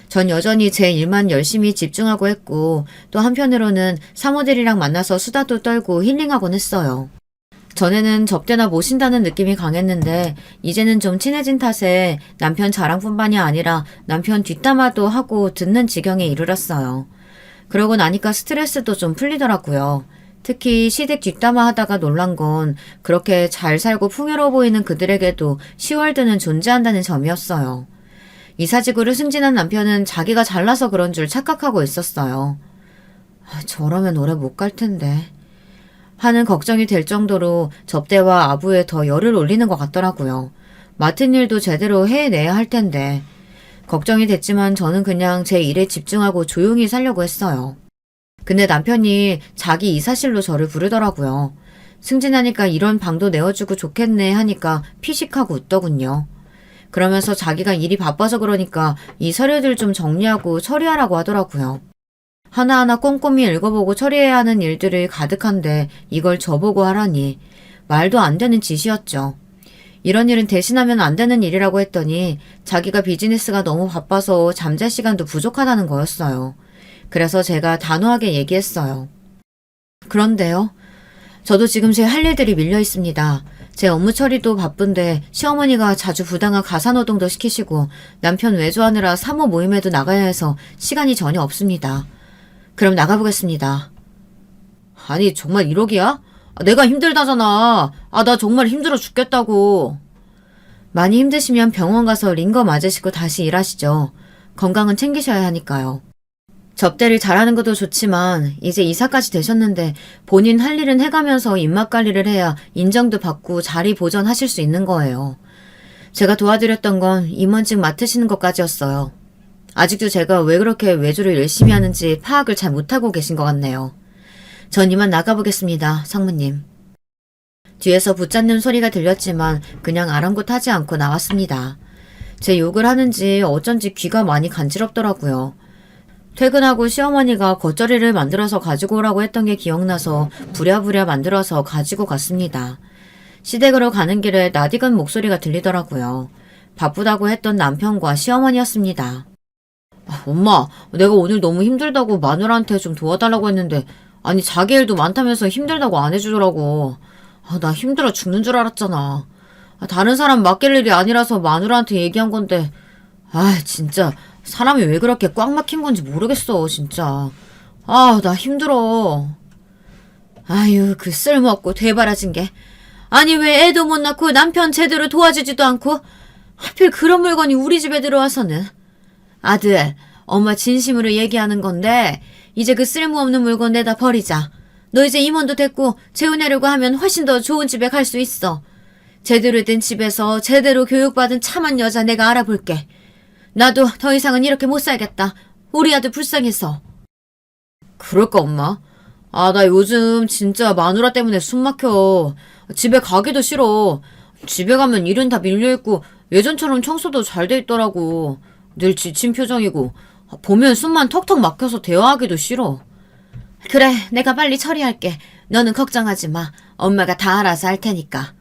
전 여전히 제 일만 열심히 집중하고 했고 또 한편으로는 사모들이랑 만나서 수다도 떨고 힐링하곤 했어요. 전에는 접대나 모신다는 느낌이 강했는데 이제는 좀 친해진 탓에 남편 자랑뿐만이 아니라 남편 뒷담화도 하고 듣는 지경에 이르렀어요. 그러고 나니까 스트레스도 좀 풀리더라고요. 특히 시댁 뒷담화 하다가 놀란 건 그렇게 잘 살고 풍요로워 보이는 그들에게도 시월드는 존재한다는 점이었어요. 이사직으로 승진한 남편은 자기가 잘나서 그런 줄 착각하고 있었어요. 저러면 오래 못 갈 텐데 하는 걱정이 될 정도로 접대와 아부에 더 열을 올리는 것 같더라고요. 맡은 일도 제대로 해내야 할 텐데 걱정이 됐지만 저는 그냥 제 일에 집중하고 조용히 살려고 했어요. 근데 남편이 자기 이사실로 저를 부르더라고요. 승진하니까 이런 방도 내어주고 좋겠네 하니까 피식하고 웃더군요. 그러면서 자기가 일이 바빠서 그러니까 이 서류들 좀 정리하고 처리하라고 하더라고요. 하나하나 꼼꼼히 읽어보고 처리해야 하는 일들이 가득한데 이걸 저보고 하라니 말도 안 되는 짓이었죠. 이런 일은 대신하면 안 되는 일이라고 했더니 자기가 비즈니스가 너무 바빠서 잠잘 시간도 부족하다는 거였어요. 그래서 제가 단호하게 얘기했어요. 그런데요. 저도 지금 제 할 일들이 밀려 있습니다. 제 업무 처리도 바쁜데 시어머니가 자주 부당한 가사노동도 시키시고 남편 외조하느라 사모 모임에도 나가야 해서 시간이 전혀 없습니다. 그럼 나가보겠습니다. 아니 정말 이러기야? 내가 힘들다잖아. 나 정말 힘들어 죽겠다고. 많이 힘드시면 병원 가서 링거 맞으시고 다시 일하시죠. 건강은 챙기셔야 하니까요. 접대를 잘하는 것도 좋지만 이제 이사까지 되셨는데 본인 할 일은 해가면서 입맛 관리를 해야 인정도 받고 자리 보전하실 수 있는 거예요. 제가 도와드렸던 건 임원직 맡으시는 것까지였어요. 아직도 제가 왜 그렇게 외주를 열심히 하는지 파악을 잘 못하고 계신 것 같네요. 전 이만 나가보겠습니다, 상무님. 뒤에서 붙잡는 소리가 들렸지만 그냥 아랑곳하지 않고 나왔습니다. 제 욕을 하는지 어쩐지 귀가 많이 간지럽더라고요. 퇴근하고 시어머니가 겉절이를 만들어서 가지고 오라고 했던 게 기억나서 부랴부랴 만들어서 가지고 갔습니다. 시댁으로 가는 길에 낯익은 목소리가 들리더라고요. 바쁘다고 했던 남편과 시어머니였습니다. 엄마, 내가 오늘 너무 힘들다고 마누라한테 좀 도와달라고 했는데 아니 자기 일도 많다면서 힘들다고 안 해주더라고. 나 힘들어 죽는 줄 알았잖아. 다른 사람 맡길 일이 아니라서 마누라한테 얘기한 건데 진짜 사람이 왜 그렇게 꽉 막힌 건지 모르겠어 진짜. 나 힘들어. 아유 그 쓸모없고 되바라진 게. 아니 왜 애도 못 낳고 남편 제대로 도와주지도 않고 하필 그런 물건이 우리 집에 들어와서는. 아들, 엄마 진심으로 얘기하는 건데 이제 그 쓸모없는 물건 내다 버리자. 너 이제 임원도 됐고 재혼하려고 하면 훨씬 더 좋은 집에 갈 수 있어. 제대로 된 집에서 제대로 교육받은 참한 여자 내가 알아볼게. 나도 더 이상은 이렇게 못 살겠다. 우리 아들 불쌍해서. 그럴까 엄마? 나 요즘 진짜 마누라 때문에 숨 막혀. 집에 가기도 싫어. 집에 가면 일은 다 밀려있고 예전처럼 청소도 잘 돼 있더라고. 늘 지친 표정이고 보면 숨만 턱턱 막혀서 대화하기도 싫어. 그래, 내가 빨리 처리할게. 너는 걱정하지 마. 엄마가 다 알아서 할 테니까.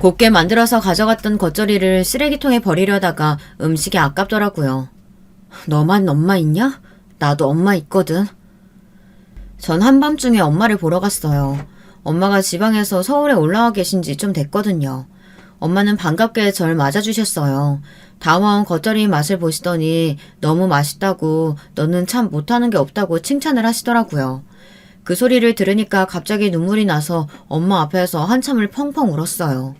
곱게 만들어서 가져갔던 겉절이를 쓰레기통에 버리려다가 음식이 아깝더라고요. 너만 엄마 있냐? 나도 엄마 있거든. 전 한밤중에 엄마를 보러 갔어요. 엄마가 지방에서 서울에 올라와 계신 지 좀 됐거든요. 엄마는 반갑게 절 맞아주셨어요. 다와온 겉절이 맛을 보시더니 너무 맛있다고 너는 참 못하는 게 없다고 칭찬을 하시더라고요. 그 소리를 들으니까 갑자기 눈물이 나서 엄마 앞에서 한참을 펑펑 울었어요.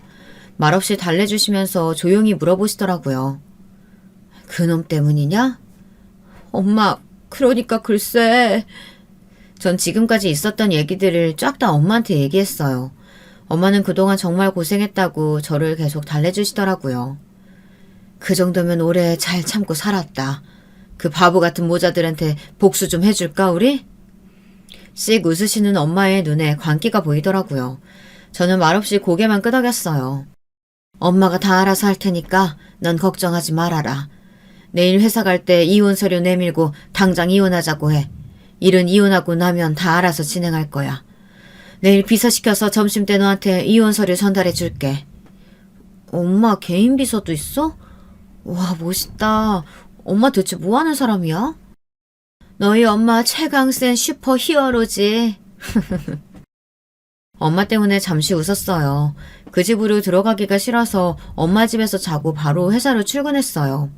말없이 달래주시면서 조용히 물어보시더라고요. 그놈 때문이냐? 엄마, 그러니까 글쎄. 전 지금까지 있었던 얘기들을 쫙 다 엄마한테 얘기했어요. 엄마는 그동안 정말 고생했다고 저를 계속 달래주시더라고요. 그 정도면 오래 잘 참고 살았다. 그 바보 같은 모자들한테 복수 좀 해줄까 우리? 씩 웃으시는 엄마의 눈에 광기가 보이더라고요. 저는 말없이 고개만 끄덕였어요. 엄마가 다 알아서 할 테니까 넌 걱정하지 말아라. 내일 회사 갈 때 이혼 서류 내밀고 당장 이혼하자고 해. 일은 이혼하고 나면 다 알아서 진행할 거야. 내일 비서 시켜서 점심때 너한테 이혼 서류 전달해 줄게. 엄마 개인 비서도 있어? 와 멋있다. 엄마 대체 뭐 하는 사람이야? 너희 엄마 최강센 슈퍼 히어로지. 엄마 때문에 잠시 웃었어요. 그 집으로 들어가기가 싫어서 엄마 집에서 자고 바로 회사로 출근했어요.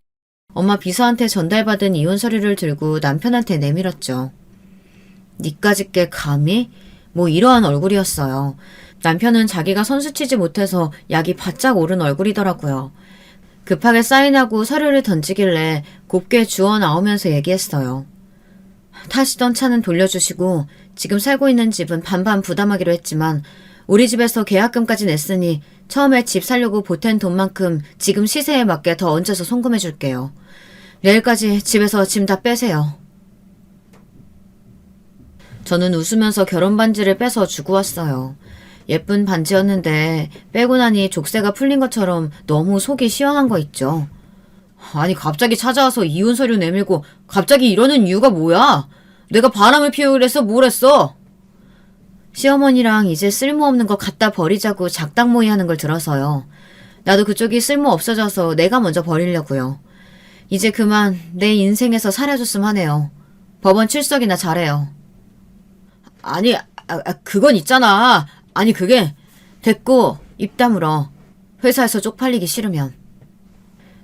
엄마 비서한테 전달받은 이혼 서류를 들고 남편한테 내밀었죠. 니까짓 게 감히? 뭐 이러한 얼굴이었어요. 남편은 자기가 선수 치지 못해서 약이 바짝 오른 얼굴이더라고요. 급하게 사인하고 서류를 던지길래 곱게 주워 나오면서 얘기했어요. 타시던 차는 돌려주시고 지금 살고 있는 집은 반반 부담하기로 했지만 우리 집에서 계약금까지 냈으니 처음에 집 사려고 보탠 돈만큼 지금 시세에 맞게 더 얹어서 송금해 줄게요. 내일까지 집에서 짐 다 빼세요. 저는 웃으면서 결혼 반지를 빼서 주고 왔어요. 예쁜 반지였는데 빼고 나니 족쇄가 풀린 것처럼 너무 속이 시원한 거 있죠. 아니 갑자기 찾아와서 이혼 서류 내밀고 갑자기 이러는 이유가 뭐야? 내가 바람을 피우기로 해서 뭘 했어? 시어머니랑 이제 쓸모없는 거 갖다 버리자고 작당모의 하는 걸 들어서요. 나도 그쪽이 쓸모 없어져서 내가 먼저 버리려고요. 이제 그만 내 인생에서 사라졌으면 하네요. 법원 출석이나 잘해요. 아니, 그건 있잖아. 아니 그게 됐고 입 다물어. 회사에서 쪽팔리기 싫으면.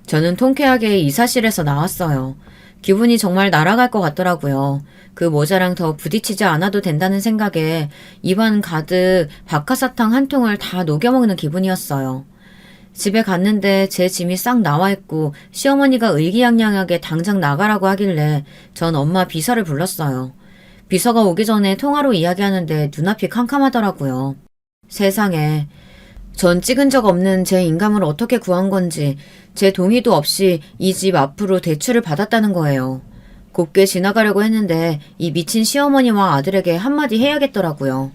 저는 통쾌하게 이사실에서 나왔어요. 기분이 정말 날아갈 것 같더라고요. 그 모자랑 더 부딪히지 않아도 된다는 생각에 입안 가득 박하사탕 한 통을 다 녹여먹는 기분이었어요. 집에 갔는데 제 짐이 싹 나와있고 시어머니가 의기양양하게 당장 나가라고 하길래 전 엄마 비서를 불렀어요. 비서가 오기 전에 통화로 이야기하는데 눈앞이 캄캄하더라고요. 세상에. 전 찍은 적 없는 제 인감을 어떻게 구한 건지 제 동의도 없이 이 집 앞으로 대출을 받았다는 거예요. 곱게 지나가려고 했는데 이 미친 시어머니와 아들에게 한마디 해야겠더라고요.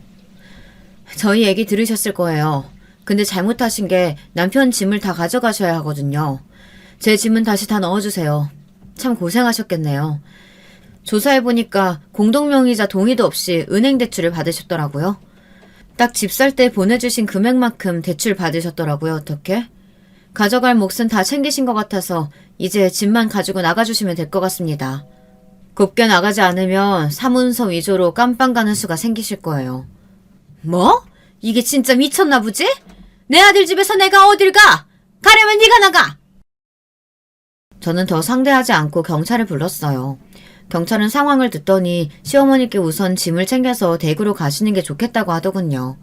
저희 얘기 들으셨을 거예요. 근데 잘못하신 게 남편 짐을 다 가져가셔야 하거든요. 제 짐은 다시 다 넣어주세요. 참 고생하셨겠네요. 조사해보니까 공동명의자 동의도 없이 은행 대출을 받으셨더라고요. 딱 집 살 때 보내주신 금액만큼 대출 받으셨더라고요. 어떻게? 가져갈 몫은 다 챙기신 것 같아서 이제 집만 가지고 나가주시면 될 것 같습니다. 곱게 나가지 않으면 사문서 위조로 깜빵 가는 수가 생기실 거예요. 뭐? 이게 진짜 미쳤나 보지? 내 아들 집에서 내가 어딜 가? 가려면 네가 나가! 저는 더 상대하지 않고 경찰을 불렀어요. 경찰은 상황을 듣더니 시어머니께 우선 짐을 챙겨서 대구로 가시는 게 좋겠다고 하더군요.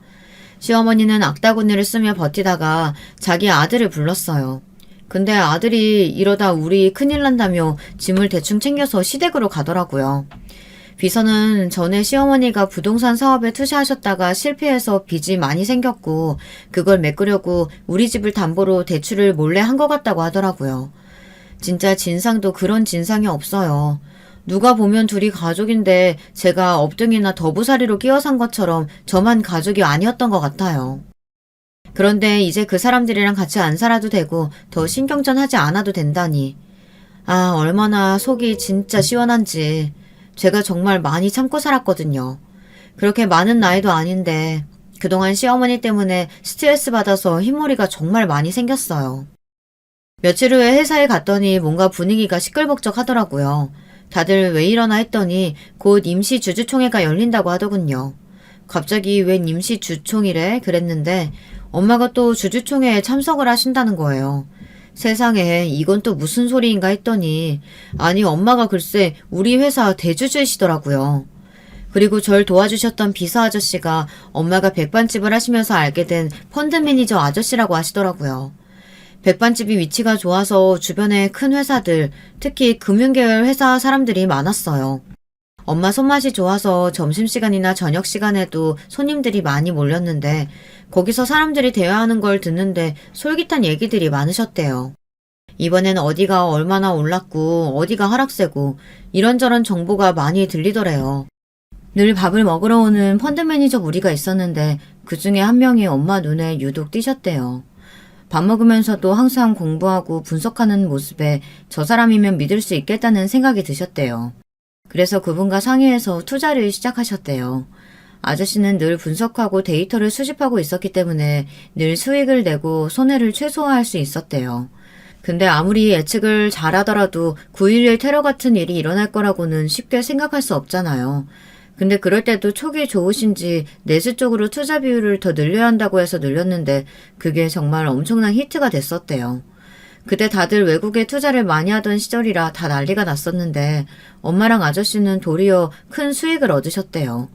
시어머니는 악다구니를 쓰며 버티다가 자기 아들을 불렀어요. 근데 아들이 이러다 우리 큰일 난다며 짐을 대충 챙겨서 시댁으로 가더라고요. 비서는 전에 시어머니가 부동산 사업에 투자하셨다가 실패해서 빚이 많이 생겼고 그걸 메꾸려고 우리 집을 담보로 대출을 몰래 한 것 같다고 하더라고요. 진짜 진상도 그런 진상이 없어요. 누가 보면 둘이 가족인데 제가 업등이나 더부살이로 끼어 산 것처럼 저만 가족이 아니었던 것 같아요. 그런데 이제 그 사람들이랑 같이 안 살아도 되고 더 신경전 하지 않아도 된다니. 아, 얼마나 속이 진짜 시원한지. 제가 정말 많이 참고 살았거든요. 그렇게 많은 나이도 아닌데 그동안 시어머니 때문에 스트레스 받아서 흰머리가 정말 많이 생겼어요. 며칠 후에 회사에 갔더니 뭔가 분위기가 시끌벅적하더라고요. 다들 왜 이러나 했더니 곧 임시 주주총회가 열린다고 하더군요. 갑자기 웬 임시 주총이래? 그랬는데 엄마가 또 주주총회에 참석을 하신다는 거예요. 세상에 이건 또 무슨 소리인가 했더니 아니 엄마가 글쎄 우리 회사 대주주이시더라고요. 그리고 절 도와주셨던 비서 아저씨가 엄마가 백반집을 하시면서 알게 된 펀드 매니저 아저씨라고 하시더라고요. 백반집이 위치가 좋아서 주변에 큰 회사들, 특히 금융계열 회사 사람들이 많았어요. 엄마 손맛이 좋아서 점심시간이나 저녁시간에도 손님들이 많이 몰렸는데 거기서 사람들이 대화하는 걸 듣는데 솔깃한 얘기들이 많으셨대요. 이번엔 어디가 얼마나 올랐고 어디가 하락세고 이런저런 정보가 많이 들리더래요. 늘 밥을 먹으러 오는 펀드 매니저 무리가 있었는데 그 중에 한 명이 엄마 눈에 유독 띄셨대요. 밥 먹으면서도 항상 공부하고 분석하는 모습에 저 사람이면 믿을 수 있겠다는 생각이 드셨대요. 그래서 그분과 상의해서 투자를 시작하셨대요. 아저씨는 늘 분석하고 데이터를 수집하고 있었기 때문에 늘 수익을 내고 손해를 최소화할 수 있었대요. 근데 아무리 예측을 잘하더라도 9.11 테러 같은 일이 일어날 거라고는 쉽게 생각할 수 없잖아요. 근데 그럴 때도 촉이 좋으신지 내수 쪽으로 투자 비율을 더 늘려야 한다고 해서 늘렸는데 그게 정말 엄청난 히트가 됐었대요. 그때 다들 외국에 투자를 많이 하던 시절이라 다 난리가 났었는데 엄마랑 아저씨는 도리어 큰 수익을 얻으셨대요.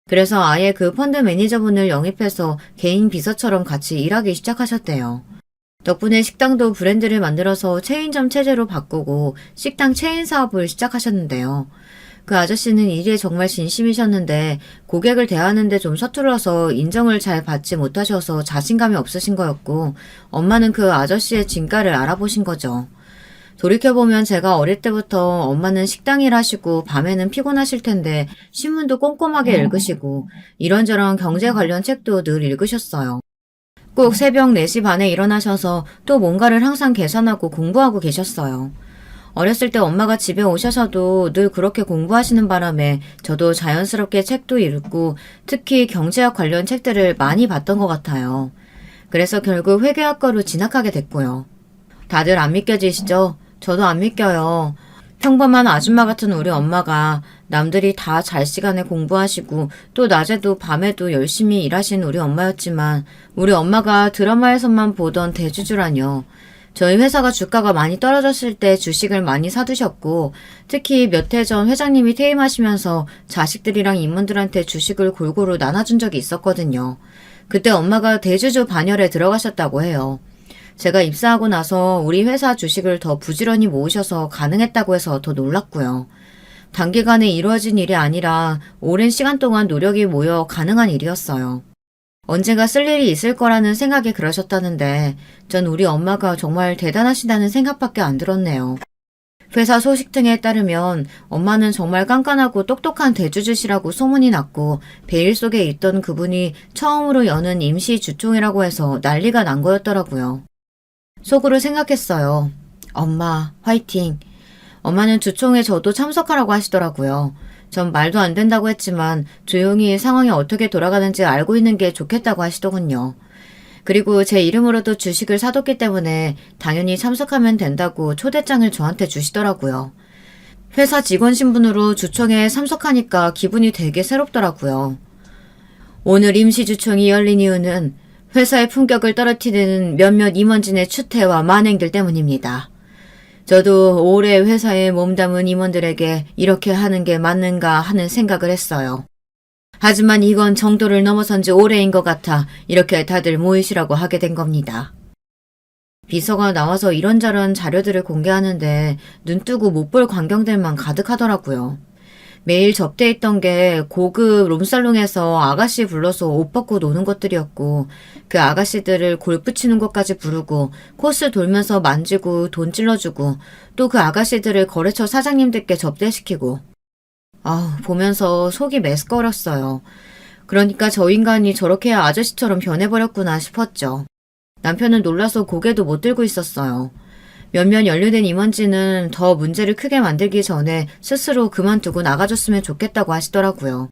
그래서 아예 그 펀드 매니저분을 영입해서 개인 비서처럼 같이 일하기 시작하셨대요. 덕분에 식당도 브랜드를 만들어서 체인점 체제로 바꾸고 식당 체인 사업을 시작하셨는데요. 그 아저씨는 일에 정말 진심이셨는데 고객을 대하는데 좀 서툴러서 인정을 잘 받지 못하셔서 자신감이 없으신 거였고 엄마는 그 아저씨의 진가를 알아보신 거죠. 돌이켜보면 제가 어릴 때부터 엄마는 식당 일 하시고 밤에는 피곤하실 텐데 신문도 꼼꼼하게 읽으시고 이런저런 경제 관련 책도 늘 읽으셨어요. 꼭 새벽 4시 반에 일어나셔서 또 뭔가를 항상 계산하고 공부하고 계셨어요. 어렸을 때 엄마가 집에 오셔서도 늘 그렇게 공부하시는 바람에 저도 자연스럽게 책도 읽고 특히 경제학 관련 책들을 많이 봤던 것 같아요. 그래서 결국 회계학과로 진학하게 됐고요. 다들 안 믿겨지시죠? 저도 안 믿겨요. 평범한 아줌마 같은 우리 엄마가 남들이 다 잘 시간에 공부하시고 또 낮에도 밤에도 열심히 일하신 우리 엄마였지만 우리 엄마가 드라마에서만 보던 대주주라뇨. 저희 회사가 주가가 많이 떨어졌을 때 주식을 많이 사두셨고 특히 몇 해 전 회장님이 퇴임하시면서 자식들이랑 임원들한테 주식을 골고루 나눠준 적이 있었거든요. 그때 엄마가 대주주 반열에 들어가셨다고 해요. 제가 입사하고 나서 우리 회사 주식을 더 부지런히 모으셔서 가능했다고 해서 더 놀랐고요. 단기간에 이루어진 일이 아니라 오랜 시간 동안 노력이 모여 가능한 일이었어요. 언젠가 쓸 일이 있을 거라는 생각에 그러셨다는데 전 우리 엄마가 정말 대단하시다는 생각밖에 안 들었네요. 회사 소식 등에 따르면 엄마는 정말 깐깐하고 똑똑한 대주주시라고 소문이 났고 베일 속에 있던 그분이 처음으로 여는 임시 주총이라고 해서 난리가 난 거였더라고요. 속으로 생각했어요. 엄마 화이팅. 엄마는 주총에 저도 참석하라고 하시더라고요. 전 말도 안 된다고 했지만 조용히 상황이 어떻게 돌아가는지 알고 있는 게 좋겠다고 하시더군요. 그리고 제 이름으로도 주식을 사뒀기 때문에 당연히 참석하면 된다고 초대장을 저한테 주시더라고요. 회사 직원 신분으로 주총에 참석하니까 기분이 되게 새롭더라고요. 오늘 임시주총이 열린 이유는 회사의 품격을 떨어뜨리는 몇몇 임원진의 추태와 만행들 때문입니다. 저도 오래 회사에 몸담은 임원들에게 이렇게 하는 게 맞는가 하는 생각을 했어요. 하지만 이건 정도를 넘어선 지 오래인 것 같아 이렇게 다들 모이시라고 하게 된 겁니다. 비서가 나와서 이런저런 자료들을 공개하는데 눈뜨고 못 볼 광경들만 가득하더라고요. 매일 접대했던 게 고급 롬살롱에서 아가씨 불러서 옷 벗고 노는 것들이었고 그 아가씨들을 골프 치는 것까지 부르고 코스 돌면서 만지고 돈 찔러주고 또 그 아가씨들을 거래처 사장님들께 접대시키고 보면서 속이 메스꺼렸어요. 그러니까 저 인간이 저렇게 아저씨처럼 변해버렸구나 싶었죠. 남편은 놀라서 고개도 못 들고 있었어요. 몇몇 연루된 임원진은 더 문제를 크게 만들기 전에 스스로 그만두고 나가줬으면 좋겠다고 하시더라고요.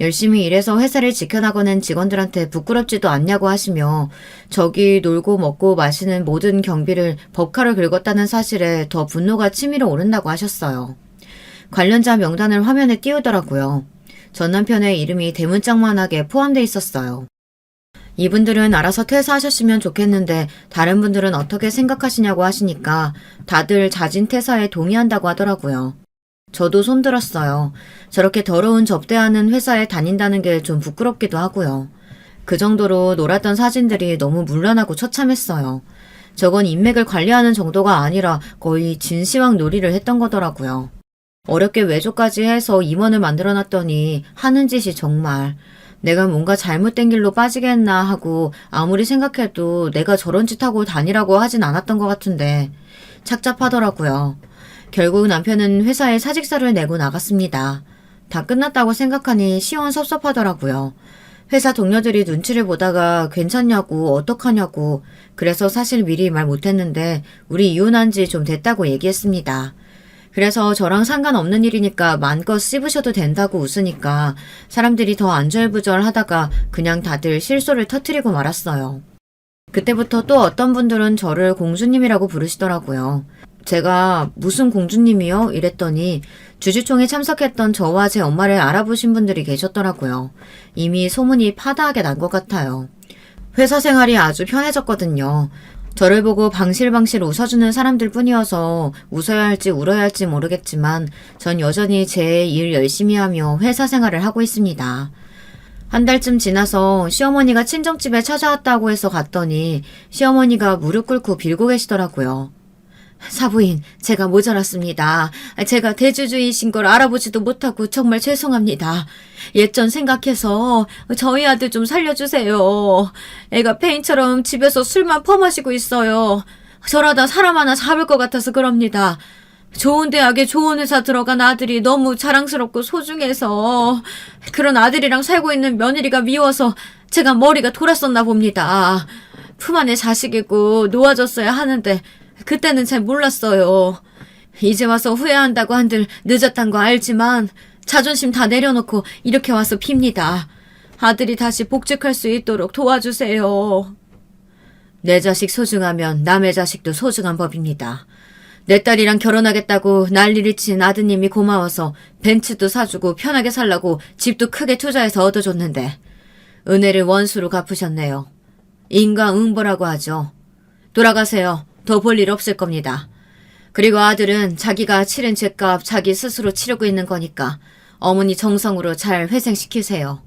열심히 일해서 회사를 지켜나가는 직원들한테 부끄럽지도 않냐고 하시며 저기 놀고 먹고 마시는 모든 경비를 법카로 긁었다는 사실에 더 분노가 치밀어 오른다고 하셨어요. 관련자 명단을 화면에 띄우더라고요. 전 남편의 이름이 대문짝만하게 포함돼 있었어요. 이분들은 알아서 퇴사하셨으면 좋겠는데 다른 분들은 어떻게 생각하시냐고 하시니까 다들 자진 퇴사에 동의한다고 하더라고요. 저도 손들었어요. 저렇게 더러운 접대하는 회사에 다닌다는 게 좀 부끄럽기도 하고요. 그 정도로 놀았던 사진들이 너무 문란하고 처참했어요. 저건 인맥을 관리하는 정도가 아니라 거의 진시황 놀이를 했던 거더라고요. 어렵게 외조까지 해서 임원을 만들어놨더니 하는 짓이 정말 내가 뭔가 잘못된 길로 빠지겠나 하고 아무리 생각해도 내가 저런 짓 하고 다니라고 하진 않았던 것 같은데 착잡하더라고요. 결국 남편은 회사에 사직서를 내고 나갔습니다. 다 끝났다고 생각하니 시원섭섭하더라고요. 회사 동료들이 눈치를 보다가 괜찮냐고 어떡하냐고 그래서 사실 미리 말 못했는데 우리 이혼한 지 좀 됐다고 얘기했습니다. 그래서 저랑 상관없는 일이니까 마음껏 씹으셔도 된다고 웃으니까 사람들이 더 안절부절 하다가 그냥 다들 실소를 터뜨리고 말았어요. 그때부터 또 어떤 분들은 저를 공주님이라고 부르시더라고요. 제가 무슨 공주님이요? 이랬더니 주주총에 참석했던 저와 제 엄마를 알아보신 분들이 계셨더라고요. 이미 소문이 파다하게 난 것 같아요. 회사 생활이 아주 편해졌거든요. 저를 보고 방실방실 웃어주는 사람들 뿐이어서 웃어야 할지 울어야 할지 모르겠지만 전 여전히 제 일 열심히 하며 회사 생활을 하고 있습니다. 한 달쯤 지나서 시어머니가 친정집에 찾아왔다고 해서 갔더니 시어머니가 무릎 꿇고 빌고 계시더라고요. 사부인, 제가 모자랐습니다. 제가 대주주이신 걸 알아보지도 못하고 정말 죄송합니다. 예전 생각해서 저희 아들 좀 살려주세요. 애가 페인처럼 집에서 술만 퍼마시고 있어요. 저러다 사람 하나 잡을 것 같아서 그럽니다. 좋은 대학에 좋은 회사 들어간 아들이 너무 자랑스럽고 소중해서 그런 아들이랑 살고 있는 며느리가 미워서 제가 머리가 돌았었나 봅니다. 품 안에 자식이고 놓아줬어야 하는데 그때는 잘 몰랐어요. 이제 와서 후회한다고 한들 늦었단 거 알지만 자존심 다 내려놓고 이렇게 와서 핍니다. 아들이 다시 복직할 수 있도록 도와주세요. 내 자식 소중하면 남의 자식도 소중한 법입니다. 내 딸이랑 결혼하겠다고 난리를 친 아드님이 고마워서 벤츠도 사주고 편하게 살라고 집도 크게 투자해서 얻어줬는데 은혜를 원수로 갚으셨네요. 인과응보라고 하죠. 돌아가세요. 더 볼 일 없을 겁니다. 그리고 아들은 자기가 치른 죄값 자기 스스로 치르고 있는 거니까 어머니 정성으로 잘 회생시키세요.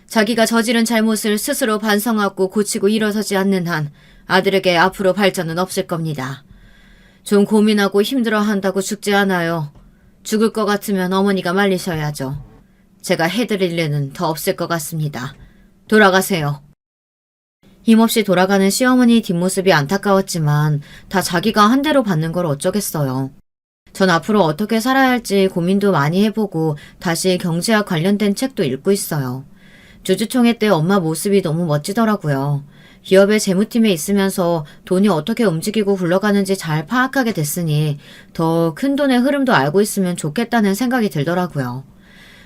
자기가 저지른 잘못을 스스로 반성하고 고치고 일어서지 않는 한 아들에게 앞으로 발전은 없을 겁니다. 좀 고민하고 힘들어한다고 죽지 않아요. 죽을 것 같으면 어머니가 말리셔야죠. 제가 해드릴 일은 더 없을 것 같습니다. 돌아가세요. 힘없이 돌아가는 시어머니 뒷모습이 안타까웠지만 다 자기가 한 대로 받는 걸 어쩌겠어요. 전 앞으로 어떻게 살아야 할지 고민도 많이 해보고 다시 경제와 관련된 책도 읽고 있어요. 주주총회 때 엄마 모습이 너무 멋지더라고요. 기업의 재무팀에 있으면서 돈이 어떻게 움직이고 굴러가는지 잘 파악하게 됐으니 더 큰 돈의 흐름도 알고 있으면 좋겠다는 생각이 들더라고요.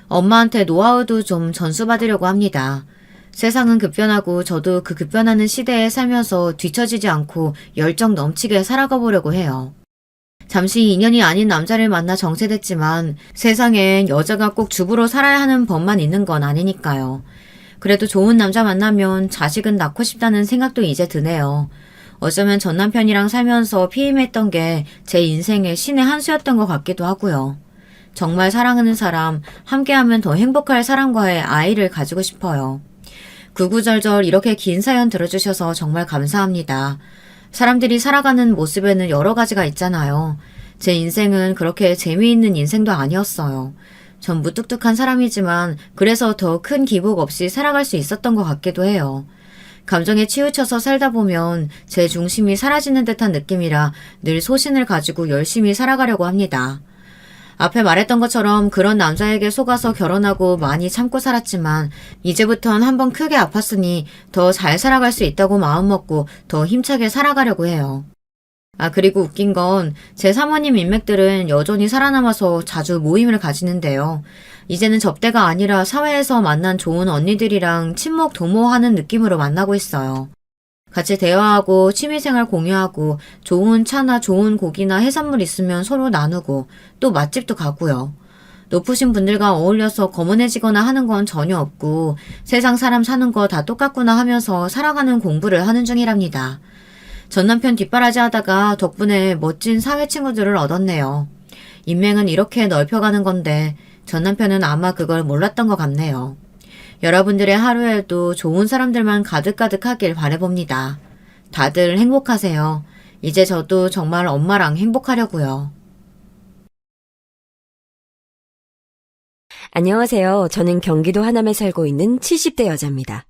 엄마한테 노하우도 좀 전수받으려고 합니다. 세상은 급변하고 저도 그 급변하는 시대에 살면서 뒤처지지 않고 열정 넘치게 살아가 보려고 해요. 잠시 인연이 아닌 남자를 만나 정체됐지만 세상엔 여자가 꼭 주부로 살아야 하는 법만 있는 건 아니니까요. 그래도 좋은 남자 만나면 자식은 낳고 싶다는 생각도 이제 드네요. 어쩌면 전 남편이랑 살면서 피임했던 게 제 인생의 신의 한 수였던 것 같기도 하고요. 정말 사랑하는 사람, 함께하면 더 행복할 사람과의 아이를 가지고 싶어요. 구구절절 이렇게 긴 사연 들어주셔서 정말 감사합니다. 사람들이 살아가는 모습에는 여러 가지가 있잖아요. 제 인생은 그렇게 재미있는 인생도 아니었어요. 전 무뚝뚝한 사람이지만 그래서 더 큰 기복 없이 살아갈 수 있었던 것 같기도 해요. 감정에 치우쳐서 살다 보면 제 중심이 사라지는 듯한 느낌이라 늘 소신을 가지고 열심히 살아가려고 합니다. 앞에 말했던 것처럼 그런 남자에게 속아서 결혼하고 많이 참고 살았지만 이제부턴 한번 크게 아팠으니 더 잘 살아갈 수 있다고 마음먹고 더 힘차게 살아가려고 해요. 그리고 웃긴 건 제 사모님 인맥들은 여전히 살아남아서 자주 모임을 가지는데요. 이제는 접대가 아니라 사회에서 만난 좋은 언니들이랑 친목 도모하는 느낌으로 만나고 있어요. 같이 대화하고 취미생활 공유하고 좋은 차나 좋은 고기나 해산물 있으면 서로 나누고 또 맛집도 가고요. 높으신 분들과 어울려서 거문해지거나 하는 건 전혀 없고 세상 사람 사는 거 다 똑같구나 하면서 살아가는 공부를 하는 중이랍니다. 전 남편 뒷바라지 하다가 덕분에 멋진 사회 친구들을 얻었네요. 인맥은 이렇게 넓혀가는 건데 전 남편은 아마 그걸 몰랐던 것 같네요. 여러분들의 하루에도 좋은 사람들만 가득가득하길 바라봅니다. 다들 행복하세요. 이제 저도 정말 엄마랑 행복하려고요. 안녕하세요. 저는 경기도 하남에 살고 있는 70대 여자입니다.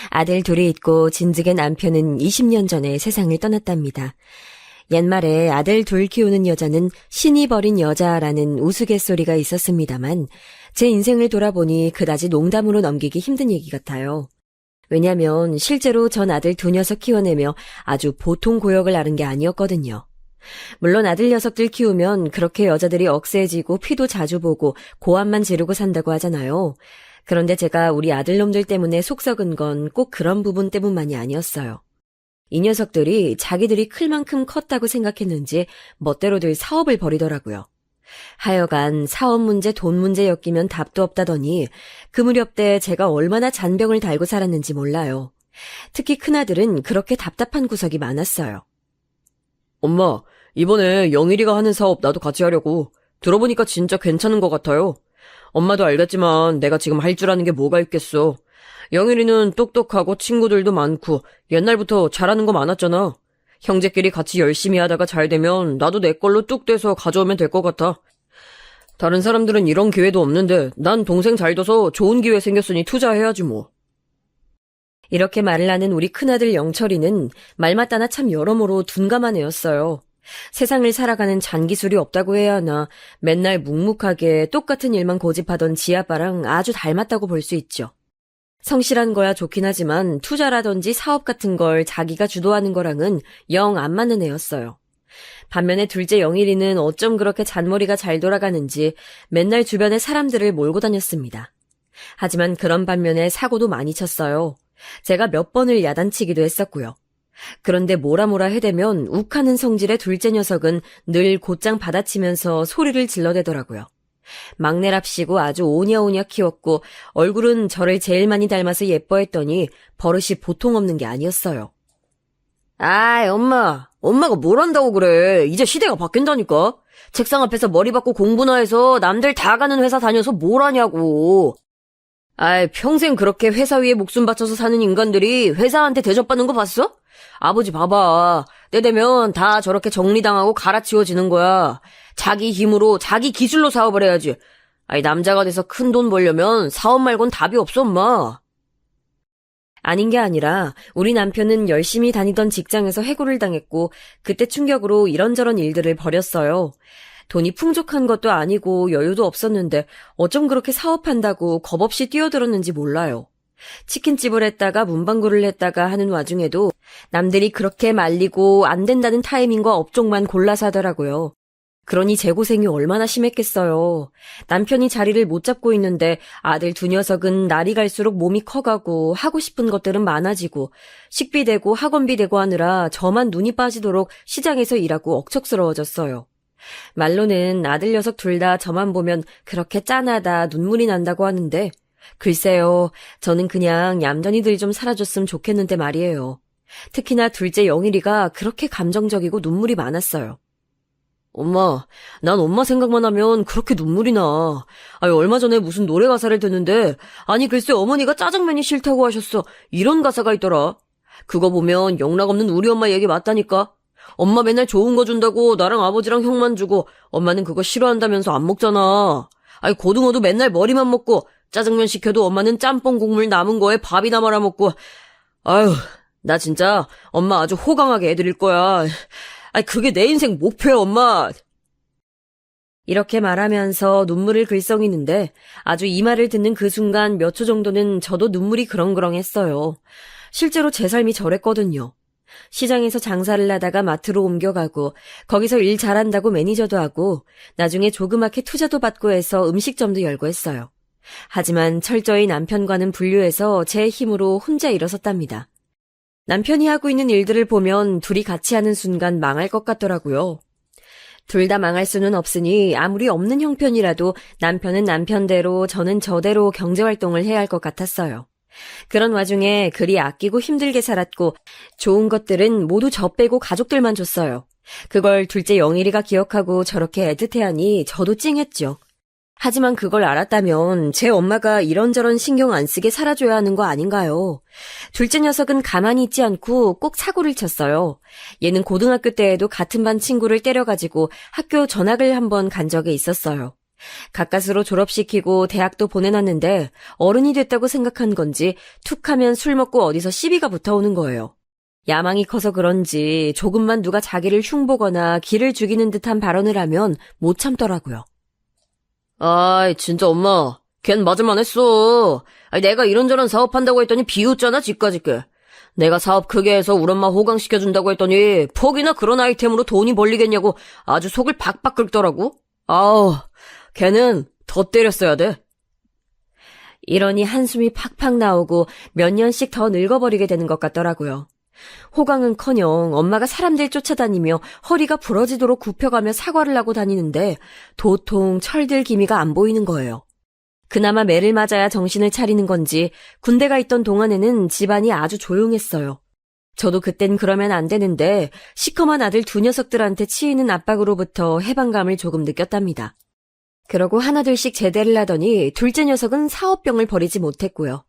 아들 둘이 있고 진즉의 남편은 20년 전에 세상을 떠났답니다. 옛말에 아들 둘 키우는 여자는 신이 버린 여자라는 우스갯소리가 있었습니다만 제 인생을 돌아보니 그다지 농담으로 넘기기 힘든 얘기 같아요. 왜냐하면 실제로 전 아들 두 녀석 키워내며 아주 보통 고역을 앓은 게 아니었거든요. 물론 아들 녀석들 키우면 그렇게 여자들이 억세지고 피도 자주 보고 고함만 지르고 산다고 하잖아요. 그런데 제가 우리 아들놈들 때문에 속 썩은 건 꼭 그런 부분 때문만이 아니었어요. 이 녀석들이 자기들이 클 만큼 컸다고 생각했는지 멋대로들 사업을 벌이더라고요. 하여간 사업 문제, 돈 문제 엮이면 답도 없다더니 그 무렵 때 제가 얼마나 잔병을 달고 살았는지 몰라요. 특히 큰아들은 그렇게 답답한 구석이 많았어요. 엄마, 이번에 영일이가 하는 사업 나도 같이 하려고. 들어보니까 진짜 괜찮은 것 같아요. 엄마도 알겠지만 내가 지금 할 줄 아는 게 뭐가 있겠어. 영일이는 똑똑하고 친구들도 많고 옛날부터 잘하는 거 많았잖아. 형제끼리 같이 열심히 하다가 잘 되면 나도 내 걸로 뚝 떼서 가져오면 될 것 같아. 다른 사람들은 이런 기회도 없는데 난 동생 잘 둬서 좋은 기회 생겼으니 투자해야지 뭐. 이렇게 말을 하는 우리 큰아들 영철이는 말 맞다나 참 여러모로 둔감한 애였어요. 세상을 살아가는 잔기술이 없다고 해야 하나 맨날 묵묵하게 똑같은 일만 고집하던 지아빠랑 아주 닮았다고 볼 수 있죠. 성실한 거야 좋긴 하지만 투자라든지 사업 같은 걸 자기가 주도하는 거랑은 영 안 맞는 애였어요. 반면에 둘째 영일이는 어쩜 그렇게 잔머리가 잘 돌아가는지 맨날 주변에 사람들을 몰고 다녔습니다. 하지만 그런 반면에 사고도 많이 쳤어요. 제가 몇 번을 야단치기도 했었고요. 그런데 뭐라 해대면 욱하는 성질의 둘째 녀석은 늘 곧장 받아치면서 소리를 질러대더라고요. 막내랍시고 아주 오냐오냐 키웠고 얼굴은 저를 제일 많이 닮아서 예뻐했더니 버릇이 보통 없는 게 아니었어요. 아이, 엄마가 뭘 한다고 그래. 이제 시대가 바뀐다니까. 책상 앞에서 머리 박고 공부나 해서 남들 다 가는 회사 다녀서 뭘 하냐고. 아이, 평생 그렇게 회사 위에 목숨 바쳐서 사는 인간들이 회사한테 대접받는 거 봤어? 아버지 봐봐. 때 되면 다 저렇게 정리당하고 갈아치워지는 거야. 자기 힘으로 자기 기술로 사업을 해야지. 아이, 남자가 돼서 큰 돈 벌려면 사업 말곤 답이 없어, 엄마. 아닌 게 아니라 우리 남편은 열심히 다니던 직장에서 해고를 당했고 그때 충격으로 이런저런 일들을 벌였어요. 돈이 풍족한 것도 아니고 여유도 없었는데 어쩜 그렇게 사업한다고 겁없이 뛰어들었는지 몰라요. 치킨집을 했다가 문방구를 했다가 하는 와중에도 남들이 그렇게 말리고 안 된다는 타이밍과 업종만 골라서 하더라고요. 그러니 제 고생이 얼마나 심했겠어요. 남편이 자리를 못 잡고 있는데 아들 두 녀석은 날이 갈수록 몸이 커가고 하고 싶은 것들은 많아지고 식비 대고 학원비 대고 하느라 저만 눈이 빠지도록 시장에서 일하고 억척스러워졌어요. 말로는 아들 녀석 둘 다 저만 보면 그렇게 짠하다 눈물이 난다고 하는데 글쎄요, 저는 그냥 얌전히들 좀 살아줬으면 좋겠는데 말이에요. 특히나 둘째 영일이가 그렇게 감정적이고 눈물이 많았어요. 엄마, 난 엄마 생각만 하면 그렇게 눈물이 나. 아니, 얼마 전에 무슨 노래 가사를 듣는데, 아니, 글쎄 어머니가 짜장면이 싫다고 하셨어. 이런 가사가 있더라. 그거 보면 영락없는 우리 엄마 얘기 맞다니까. 엄마 맨날 좋은 거 준다고 나랑 아버지랑 형만 주고, 엄마는 그거 싫어한다면서 안 먹잖아. 아니, 고등어도 맨날 머리만 먹고, 짜장면 시켜도 엄마는 짬뽕 국물 남은 거에 밥이나 말아 먹고, 아유, 나 진짜 엄마 아주 호강하게 애드릴 거야. 아니, 그게 내 인생 목표야, 엄마. 이렇게 말하면서 눈물을 글썽이는데 아주 이 말을 듣는 그 순간 몇 초 정도는 저도 눈물이 그렁그렁했어요. 실제로 제 삶이 저랬거든요. 시장에서 장사를 하다가 마트로 옮겨가고 거기서 일 잘한다고 매니저도 하고 나중에 조그맣게 투자도 받고 해서 음식점도 열고 했어요. 하지만 철저히 남편과는 분류해서 제 힘으로 혼자 일어섰답니다. 남편이 하고 있는 일들을 보면 둘이 같이 하는 순간 망할 것 같더라고요. 둘 다 망할 수는 없으니 아무리 없는 형편이라도 남편은 남편대로 저는 저대로 경제활동을 해야 할 것 같았어요. 그런 와중에 그리 아끼고 힘들게 살았고 좋은 것들은 모두 저 빼고 가족들만 줬어요. 그걸 둘째 영일이가 기억하고 저렇게 애틋해하니 저도 찡했죠. 하지만 그걸 알았다면 제 엄마가 이런저런 신경 안 쓰게 살아줘야 하는 거 아닌가요? 둘째 녀석은 가만히 있지 않고 꼭 사고를 쳤어요. 얘는 고등학교 때에도 같은 반 친구를 때려가지고 학교 전학을 한번 간 적이 있었어요. 가까스로 졸업시키고 대학도 보내놨는데 어른이 됐다고 생각한 건지 툭 하면 술 먹고 어디서 시비가 붙어오는 거예요. 야망이 커서 그런지 조금만 누가 자기를 흉보거나 기를 죽이는 듯한 발언을 하면 못 참더라고요. 아이, 진짜 엄마, 걘 맞을만 했어. 아니, 내가 이런저런 사업한다고 했더니 비웃잖아, 집까짓게. 내가 사업 크게 해서 우리 엄마 호강시켜준다고 했더니 폭이나 그런 아이템으로 돈이 벌리겠냐고 아주 속을 박박 긁더라고. 아우, 걔는 더 때렸어야 돼. 이러니 한숨이 팍팍 나오고 몇 년씩 더 늙어버리게 되는 것 같더라고요. 호강은커녕 엄마가 사람들 쫓아다니며 허리가 부러지도록 굽혀가며 사과를 하고 다니는데 도통 철들 기미가 안 보이는 거예요. 그나마 매를 맞아야 정신을 차리는 건지 군대가 있던 동안에는 집안이 아주 조용했어요. 저도 그땐 그러면 안 되는데 시커먼 아들 두 녀석들한테 치이는 압박으로부터 해방감을 조금 느꼈답니다. 그러고 하나둘씩 제대를 하더니 둘째 녀석은 사업병을 버리지 못했고요.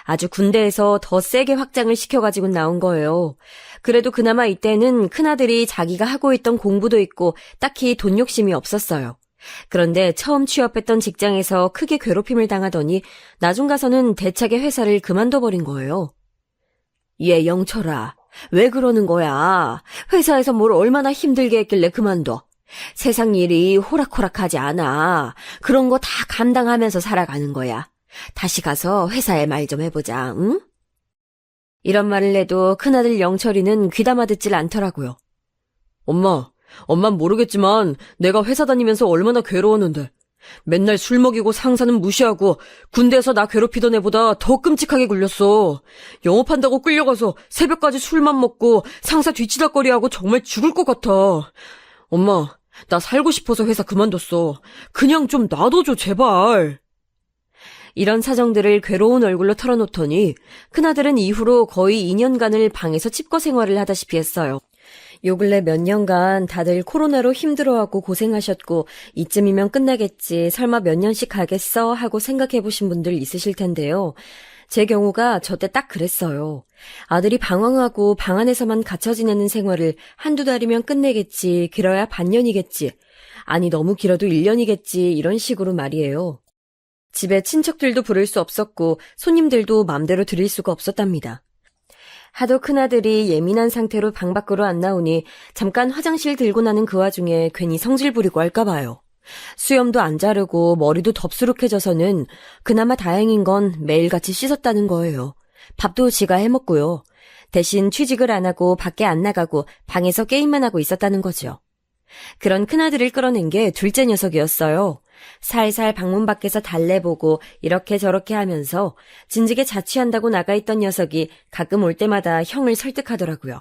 아주 군대에서 더 세게 확장을 시켜가지고 나온 거예요. 그래도 그나마 이때는 큰아들이 자기가 하고 있던 공부도 있고 딱히 돈 욕심이 없었어요. 그런데 처음 취업했던 직장에서 크게 괴롭힘을 당하더니 나중 가서는 대차게 회사를 그만둬버린 거예요. 얘 영철아, 왜 그러는 거야? 회사에서 뭘 얼마나 힘들게 했길래 그만둬? 세상 일이 호락호락하지 않아. 그런 거 다 감당하면서 살아가는 거야. 다시 가서 회사에 말 좀 해보자, 응? 이런 말을 해도 큰아들 영철이는 귀담아 듣질 않더라고요. 엄만 모르겠지만 내가 회사 다니면서 얼마나 괴로웠는데. 맨날 술 먹이고 상사는 무시하고 군대에서 나 괴롭히던 애보다 더 끔찍하게 굴렸어. 영업한다고 끌려가서 새벽까지 술만 먹고 상사 뒤치다거리하고 정말 죽을 것 같아. 엄마, 나 살고 싶어서 회사 그만뒀어. 그냥 좀 놔둬줘, 제발. 이런 사정들을 괴로운 얼굴로 털어놓더니 큰아들은 이후로 거의 2년간을 방에서 칩거 생활을 하다시피 했어요. 요 근래 몇 년간 다들 코로나로 힘들어하고 고생하셨고 이쯤이면 끝나겠지, 설마 몇 년씩 가겠어 하고 생각해보신 분들 있으실 텐데요. 제 경우가 저때 딱 그랬어요. 아들이 방황하고 방 안에서만 갇혀 지내는 생활을 한두 달이면 끝내겠지, 길어야 반년이겠지, 아니 너무 길어도 1년이겠지, 이런 식으로 말이에요. 집에 친척들도 부를 수 없었고 손님들도 맘대로 들일 수가 없었답니다. 하도 큰아들이 예민한 상태로 방 밖으로 안 나오니 잠깐 화장실 들고 나는 그 와중에 괜히 성질 부리고 할까 봐요. 수염도 안 자르고 머리도 덥수룩해져서는 그나마 다행인 건 매일같이 씻었다는 거예요. 밥도 지가 해먹고요. 대신 취직을 안 하고 밖에 안 나가고 방에서 게임만 하고 있었다는 거죠. 그런 큰아들을 끌어낸 게 둘째 녀석이었어요. 살살 방문 밖에서 달래보고 이렇게 저렇게 하면서 진즉에 자취한다고 나가 있던 녀석이 가끔 올 때마다 형을 설득하더라고요.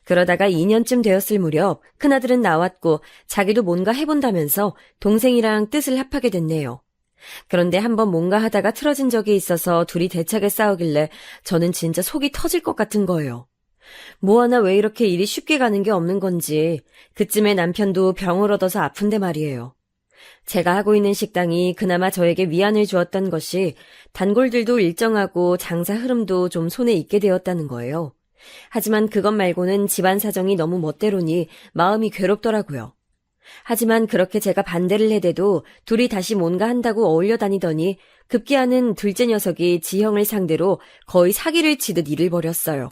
그러다가 2년쯤 되었을 무렵 큰아들은 나왔고 자기도 뭔가 해본다면서 동생이랑 뜻을 합하게 됐네요. 그런데 한번 뭔가 하다가 틀어진 적이 있어서 둘이 대차게 싸우길래 저는 진짜 속이 터질 것 같은 거예요. 뭐 하나 왜 이렇게 일이 쉽게 가는 게 없는 건지 그쯤에 남편도 병을 얻어서 아픈데 말이에요. 제가 하고 있는 식당이 그나마 저에게 위안을 주었던 것이 단골들도 일정하고 장사 흐름도 좀 손에 익게 되었다는 거예요. 하지만 그것 말고는 집안 사정이 너무 멋대로니 마음이 괴롭더라고요. 하지만 그렇게 제가 반대를 해대도 둘이 다시 뭔가 한다고 어울려 다니더니 급기야는 둘째 녀석이 지형을 상대로 거의 사기를 치듯 일을 벌였어요.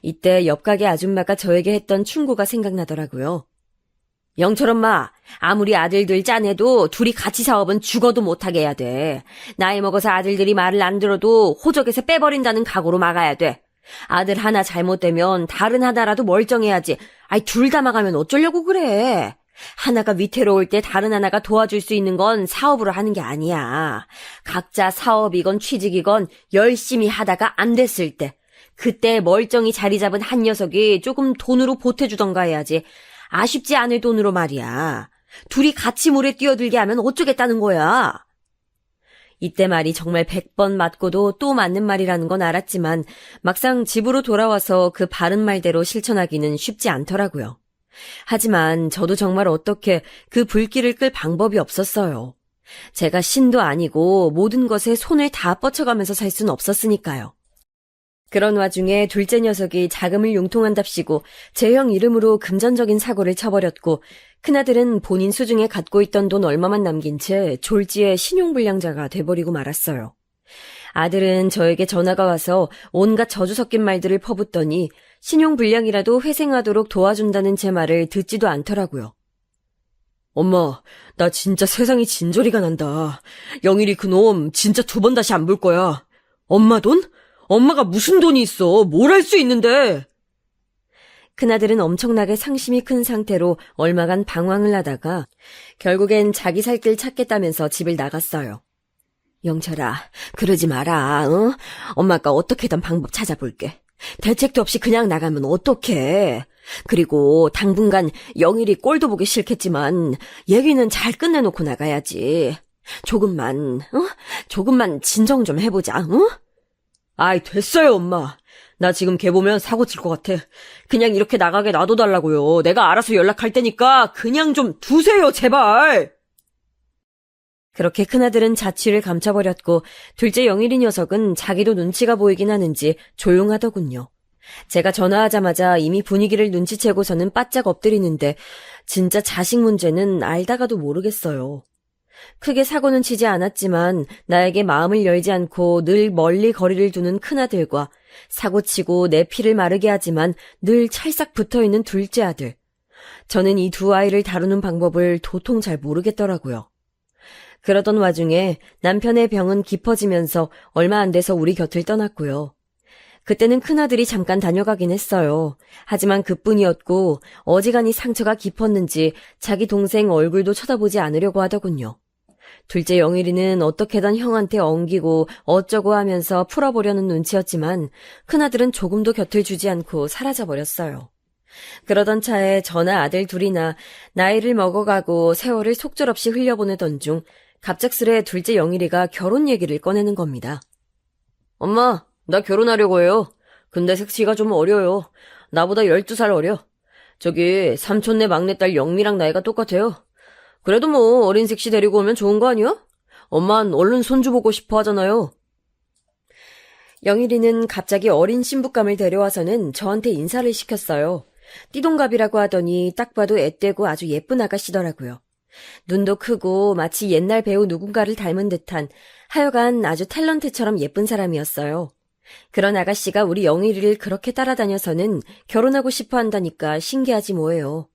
이때 옆 가게 아줌마가 저에게 했던 충고가 생각나더라고요. 영철 엄마, 아무리 아들들 짜내도 둘이 같이 사업은 죽어도 못하게 해야 돼. 나이 먹어서 아들들이 말을 안 들어도 호적에서 빼버린다는 각오로 막아야 돼. 아들 하나 잘못되면 다른 하나라도 멀쩡해야지. 아이, 둘 다 막으면 어쩌려고 그래. 하나가 위태로울 때 다른 하나가 도와줄 수 있는 건 사업으로 하는 게 아니야. 각자 사업이건 취직이건 열심히 하다가 안 됐을 때, 그때 멀쩡히 자리 잡은 한 녀석이 조금 돈으로 보태주던가 해야지. 아쉽지 않을 돈으로 말이야. 둘이 같이 물에 뛰어들게 하면 어쩌겠다는 거야. 이때 말이 정말 100번 맞고도 또 맞는 말이라는 건 알았지만 막상 집으로 돌아와서 그 바른 말대로 실천하기는 쉽지 않더라고요. 하지만 저도 정말 어떻게 그 불길을 끌 방법이 없었어요. 제가 신도 아니고 모든 것에 손을 다 뻗쳐가면서 살 수는 없었으니까요. 그런 와중에 둘째 녀석이 자금을 융통한답시고 제 형 이름으로 금전적인 사고를 쳐버렸고 큰아들은 본인 수중에 갖고 있던 돈 얼마만 남긴 채 졸지에 신용불량자가 돼버리고 말았어요. 아들은 저에게 전화가 와서 온갖 저주 섞인 말들을 퍼붓더니 신용불량이라도 회생하도록 도와준다는 제 말을 듣지도 않더라고요. 엄마, 나 진짜 세상이 진저리가 난다. 영일이 그놈 진짜 2번 다시 안 볼 거야. 엄마 돈? 엄마가 무슨 돈이 있어? 뭘 할 수 있는데? 큰아들은 엄청나게 상심이 큰 상태로 얼마간 방황을 하다가 결국엔 자기 살 길 찾겠다면서 집을 나갔어요. 영철아, 그러지 마라, 어? 엄마가 어떻게든 방법 찾아볼게. 대책도 없이 그냥 나가면 어떡해. 그리고 당분간 영일이 꼴도 보기 싫겠지만 얘기는 잘 끝내놓고 나가야지. 조금만 진정 좀 해보자, 어? 아이, 됐어요, 엄마. 나 지금 걔 보면 사고 칠 것 같아. 그냥 이렇게 나가게 놔둬달라고요. 내가 알아서 연락할 테니까 그냥 좀 두세요, 제발. 그렇게 큰아들은 자취를 감춰버렸고 둘째 영일이 녀석은 자기도 눈치가 보이긴 하는지 조용하더군요. 제가 전화하자마자 이미 분위기를 눈치채고서는 바짝 엎드리는데 진짜 자식 문제는 알다가도 모르겠어요. 크게 사고는 치지 않았지만 나에게 마음을 열지 않고 늘 멀리 거리를 두는 큰아들과 사고치고 내 피를 마르게 하지만 늘 찰싹 붙어있는 둘째 아들. 저는 이 두 아이를 다루는 방법을 도통 잘 모르겠더라고요. 그러던 와중에 남편의 병은 깊어지면서 얼마 안 돼서 우리 곁을 떠났고요. 그때는 큰아들이 잠깐 다녀가긴 했어요. 하지만 그뿐이었고 어지간히 상처가 깊었는지 자기 동생 얼굴도 쳐다보지 않으려고 하더군요. 둘째 영일이는 어떻게든 형한테 엉기고 어쩌고 하면서 풀어보려는 눈치였지만 큰아들은 조금도 곁을 주지 않고 사라져버렸어요. 그러던 차에 저나 아들 둘이나 나이를 먹어가고 세월을 속절없이 흘려보내던 중 갑작스레 둘째 영일이가 결혼 얘기를 꺼내는 겁니다. 엄마, 나 결혼하려고 해요. 근데 색시가 좀 어려요. 나보다 12살 어려. 저기 삼촌네 막내딸 영미랑 나이가 똑같아요. 그래도 뭐 어린 색시 데리고 오면 좋은 거 아니야? 엄만 얼른 손주 보고 싶어 하잖아요. 영일이는 갑자기 어린 신부감을 데려와서는 저한테 인사를 시켰어요. 띠동갑이라고 하더니 딱 봐도 앳되고 아주 예쁜 아가씨더라고요. 눈도 크고 마치 옛날 배우 누군가를 닮은 듯한 하여간 아주 탤런트처럼 예쁜 사람이었어요. 그런 아가씨가 우리 영일이를 그렇게 따라다녀서는 결혼하고 싶어 한다니까 신기하지 뭐예요.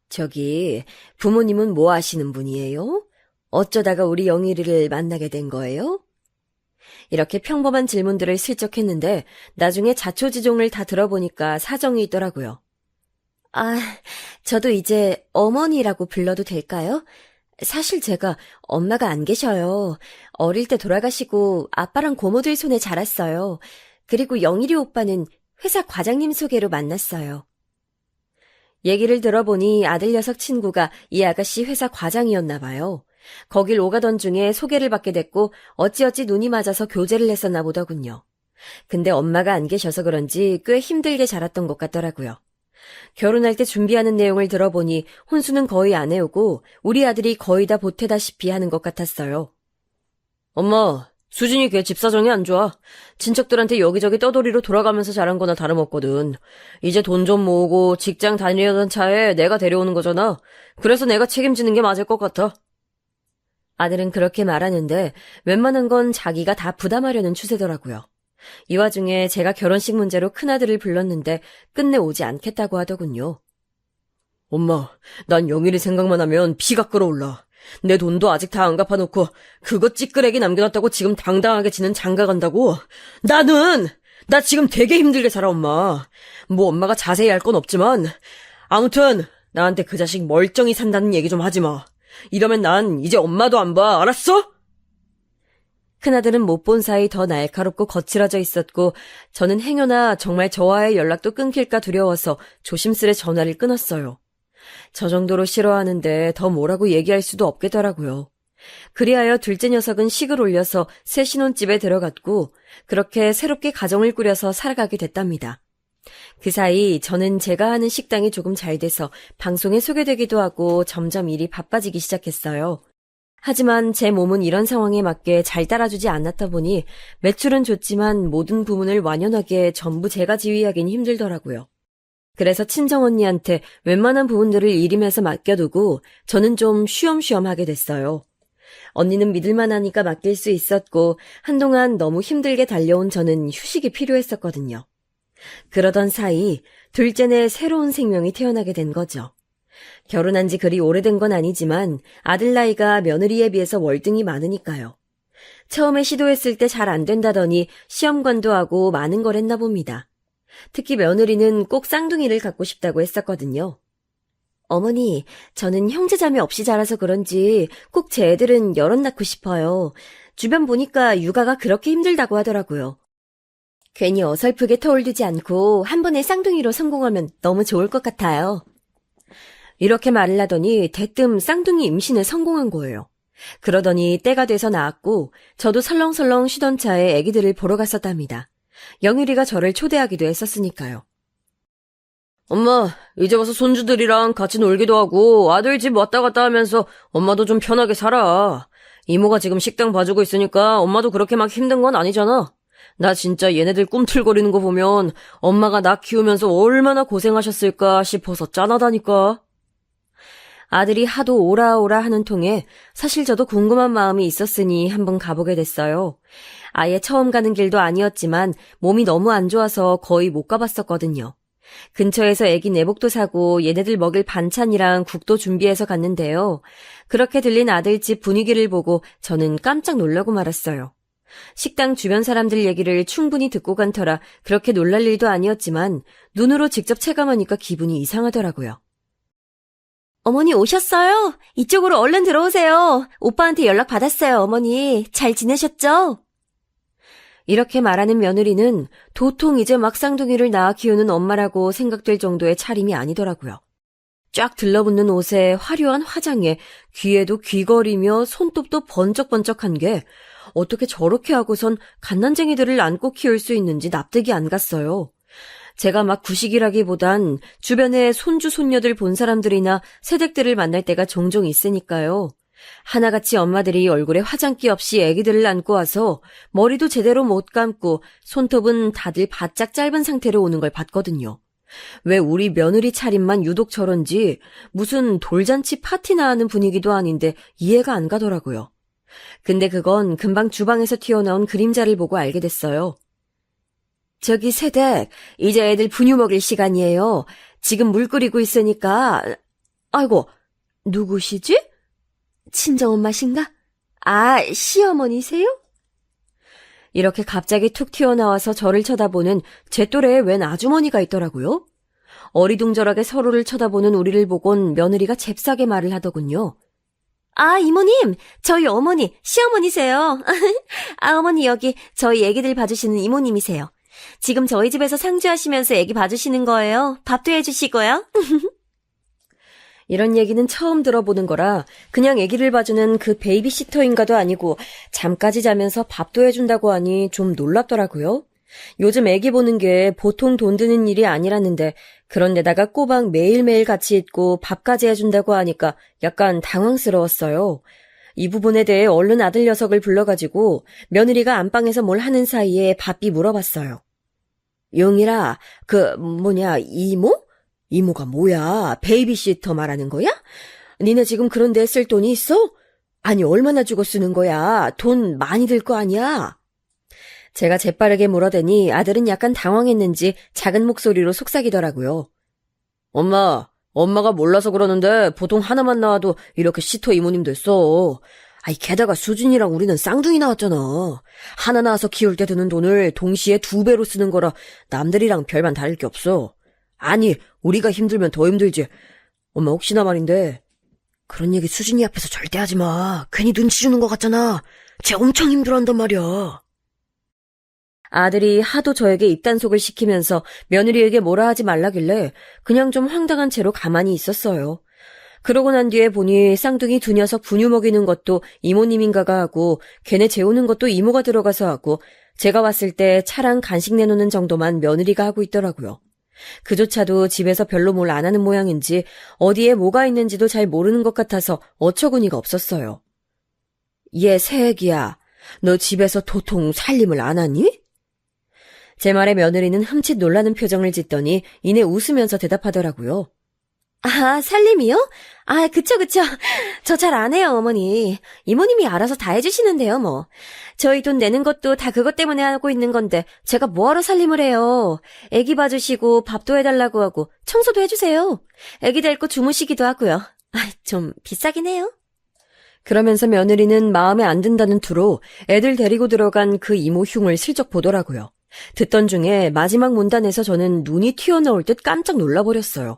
저기, 부모님은 뭐 하시는 분이에요? 어쩌다가 우리 영일이를 만나게 된 거예요? 이렇게 평범한 질문들을 슬쩍 했는데 나중에 자초지종을 다 들어보니까 사정이 있더라고요. 아, 저도 이제 어머니라고 불러도 될까요? 사실 제가 엄마가 안 계셔요. 어릴 때 돌아가시고 아빠랑 고모들 손에 자랐어요. 그리고 영일이 오빠는 회사 과장님 소개로 만났어요. 얘기를 들어보니 아들 녀석 친구가 이 아가씨 회사 과장이었나 봐요. 거길 오가던 중에 소개를 받게 됐고 어찌어찌 눈이 맞아서 교제를 했었나 보더군요. 근데 엄마가 안 계셔서 그런지 꽤 힘들게 자랐던 것 같더라고요. 결혼할 때 준비하는 내용을 들어보니 혼수는 거의 안 해오고 우리 아들이 거의 다 보태다시피 하는 것 같았어요. 엄마, 수진이 걔 집 사정이 안 좋아. 친척들한테 여기저기 떠돌이로 돌아가면서 자란 거나 다름없거든. 이제 돈 좀 모으고 직장 다니려던 차에 내가 데려오는 거잖아. 그래서 내가 책임지는 게 맞을 것 같아. 아들은 그렇게 말하는데 웬만한 건 자기가 다 부담하려는 추세더라고요. 이 와중에 제가 결혼식 문제로 큰아들을 불렀는데 끝내 오지 않겠다고 하더군요. 엄마, 난 영일이 생각만 하면 피가 끓어올라. 내 돈도 아직 다 안 갚아놓고 그거 찌끄레기 남겨놨다고 지금 당당하게 지는 장가 간다고? 나 지금 되게 힘들게 살아, 엄마. 뭐 엄마가 자세히 알 건 없지만 아무튼 나한테 그 자식 멀쩡히 산다는 얘기 좀 하지 마. 이러면 난 이제 엄마도 안 봐, 알았어? 큰아들은 못 본 사이 더 날카롭고 거칠어져 있었고 저는 행여나 정말 저와의 연락도 끊길까 두려워서 조심스레 전화를 끊었어요. 저 정도로 싫어하는데 더 뭐라고 얘기할 수도 없겠더라고요. 그리하여 둘째 녀석은 식을 올려서 새 신혼집에 들어갔고 그렇게 새롭게 가정을 꾸려서 살아가게 됐답니다. 그 사이 저는 제가 하는 식당이 조금 잘 돼서 방송에 소개되기도 하고 점점 일이 바빠지기 시작했어요. 하지만 제 몸은 이런 상황에 맞게 잘 따라주지 않았다 보니 매출은 좋지만 모든 부문을 완연하게 전부 제가 지휘하긴 힘들더라고요. 그래서 친정언니한테 웬만한 부분들을 일임해서 맡겨두고 저는 좀 쉬엄쉬엄 하게 됐어요. 언니는 믿을만하니까 맡길 수 있었고 한동안 너무 힘들게 달려온 저는 휴식이 필요했었거든요. 그러던 사이 둘째네 새로운 생명이 태어나게 된 거죠. 결혼한 지 그리 오래된 건 아니지만 아들 나이가 며느리에 비해서 월등히 많으니까요. 처음에 시도했을 때 잘 안 된다더니 시험관도 하고 많은 걸 했나 봅니다. 특히 며느리는 꼭 쌍둥이를 갖고 싶다고 했었거든요. 어머니, 저는 형제자매 없이 자라서 그런지 꼭 제 애들은 여럿 낳고 싶어요. 주변 보니까 육아가 그렇게 힘들다고 하더라고요. 괜히 어설프게 터울두지 않고 한 번에 쌍둥이로 성공하면 너무 좋을 것 같아요. 이렇게 말을 하더니 대뜸 쌍둥이 임신에 성공한 거예요. 그러더니 때가 돼서 낳았고 저도 설렁설렁 쉬던 차에 아기들을 보러 갔었답니다. 영일이가 저를 초대하기도 했었으니까요. 엄마, 이제 와서 손주들이랑 같이 놀기도 하고 아들 집 왔다 갔다 하면서 엄마도 좀 편하게 살아. 이모가 지금 식당 봐주고 있으니까 엄마도 그렇게 막 힘든 건 아니잖아. 나 진짜 얘네들 꿈틀거리는 거 보면 엄마가 나 키우면서 얼마나 고생하셨을까 싶어서 짠하다니까. 아들이 하도 오라오라 하는 통에 사실 저도 궁금한 마음이 있었으니 한번 가보게 됐어요. 아예 처음 가는 길도 아니었지만 몸이 너무 안 좋아서 거의 못 가봤었거든요. 근처에서 애기 내복도 사고 얘네들 먹일 반찬이랑 국도 준비해서 갔는데요. 그렇게 들린 아들 집 분위기를 보고 저는 깜짝 놀라고 말았어요. 식당 주변 사람들 얘기를 충분히 듣고 간 터라 그렇게 놀랄 일도 아니었지만 눈으로 직접 체감하니까 기분이 이상하더라고요. 어머니 오셨어요? 이쪽으로 얼른 들어오세요. 오빠한테 연락 받았어요, 어머니. 잘 지내셨죠? 이렇게 말하는 며느리는 도통 이제 막 쌍둥이를 낳아 키우는 엄마라고 생각될 정도의 차림이 아니더라고요. 쫙 들러붙는 옷에 화려한 화장에 귀에도 귀걸이며 손톱도 번쩍번쩍한 게 어떻게 저렇게 하고선 갓난쟁이들을 안고 키울 수 있는지 납득이 안 갔어요. 제가 막 구식이라기보단 주변에 손주 손녀들 본 사람들이나 새댁들을 만날 때가 종종 있으니까요. 하나같이 엄마들이 얼굴에 화장기 없이 아기들을 안고 와서 머리도 제대로 못 감고 손톱은 다들 바짝 짧은 상태로 오는 걸 봤거든요. 왜 우리 며느리 차림만 유독 저런지 무슨 돌잔치 파티나 하는 분위기도 아닌데 이해가 안 가더라고요. 근데 그건 금방 주방에서 튀어나온 그림자를 보고 알게 됐어요. 저기 새댁, 이제 애들 분유 먹일 시간이에요. 지금 물 끓이고 있으니까... 아이고, 누구시지? 친정엄마신가? 아, 시어머니세요? 이렇게 갑자기 툭 튀어나와서 저를 쳐다보는 제 또래의 웬 아주머니가 있더라고요. 어리둥절하게 서로를 쳐다보는 우리를 보곤 며느리가 잽싸게 말을 하더군요. 아, 이모님, 저희 어머니, 시어머니세요. 아, 어머니 여기 저희 애기들 봐주시는 이모님이세요. 지금 저희 집에서 상주하시면서 애기 봐주시는 거예요. 밥도 해주시고요. 이런 얘기는 처음 들어보는 거라 그냥 애기를 봐주는 그 베이비시터인가도 아니고 잠까지 자면서 밥도 해준다고 하니 좀 놀랍더라고요. 요즘 애기 보는 게 보통 돈 드는 일이 아니라는데 그런데다가 꼬박 매일매일 같이 있고 밥까지 해준다고 하니까 약간 당황스러웠어요. 이 부분에 대해 얼른 아들 녀석을 불러가지고 며느리가 안방에서 뭘 하는 사이에 바삐 물어봤어요. 용일아, 이모? 이모가 뭐야? 베이비시터 말하는 거야? 니네 지금 그런 데 쓸 돈이 있어? 아니, 얼마나 주고 쓰는 거야? 돈 많이 들 거 아니야? 제가 재빠르게 물어대니 아들은 약간 당황했는지 작은 목소리로 속삭이더라고요. 엄마가 몰라서 그러는데 보통 하나만 나와도 이렇게 시터 이모님 됐어. 아이, 게다가 수진이랑 우리는 쌍둥이 나왔잖아. 하나 낳아서 키울 때 드는 돈을 동시에 2배로 쓰는 거라 남들이랑 별반 다를 게 없어. 아니, 우리가 힘들면 더 힘들지. 엄마 혹시나 말인데 그런 얘기 수진이 앞에서 절대 하지 마. 괜히 눈치 주는 것 같잖아. 쟤 엄청 힘들어한단 말이야. 아들이 하도 저에게 입단속을 시키면서 며느리에게 뭐라 하지 말라길래 그냥 좀 황당한 채로 가만히 있었어요. 그러고 난 뒤에 보니 쌍둥이 두 녀석 분유 먹이는 것도 이모님인가가 하고 걔네 재우는 것도 이모가 들어가서 하고 제가 왔을 때 차랑 간식 내놓는 정도만 며느리가 하고 있더라고요. 그조차도 집에서 별로 뭘 안 하는 모양인지 어디에 뭐가 있는지도 잘 모르는 것 같아서 어처구니가 없었어요. 얘 새애기야, 너 집에서 도통 살림을 안 하니? 제 말에 며느리는 흠칫 놀라는 표정을 짓더니 이내 웃으면서 대답하더라고요. 아, 살림이요? 아, 그쵸. 저 잘 안 해요, 어머니. 이모님이 알아서 다 해주시는데요, 뭐. 저희 돈 내는 것도 다 그것 때문에 하고 있는 건데 제가 뭐하러 살림을 해요. 애기 봐주시고 밥도 해달라고 하고 청소도 해주세요. 애기 데리고 주무시기도 하고요. 아, 좀 비싸긴 해요. 그러면서 며느리는 마음에 안 든다는 투로 애들 데리고 들어간 그 이모 흉을 슬쩍 보더라고요. 듣던 중에 마지막 문단에서 저는 눈이 튀어나올 듯 깜짝 놀라버렸어요.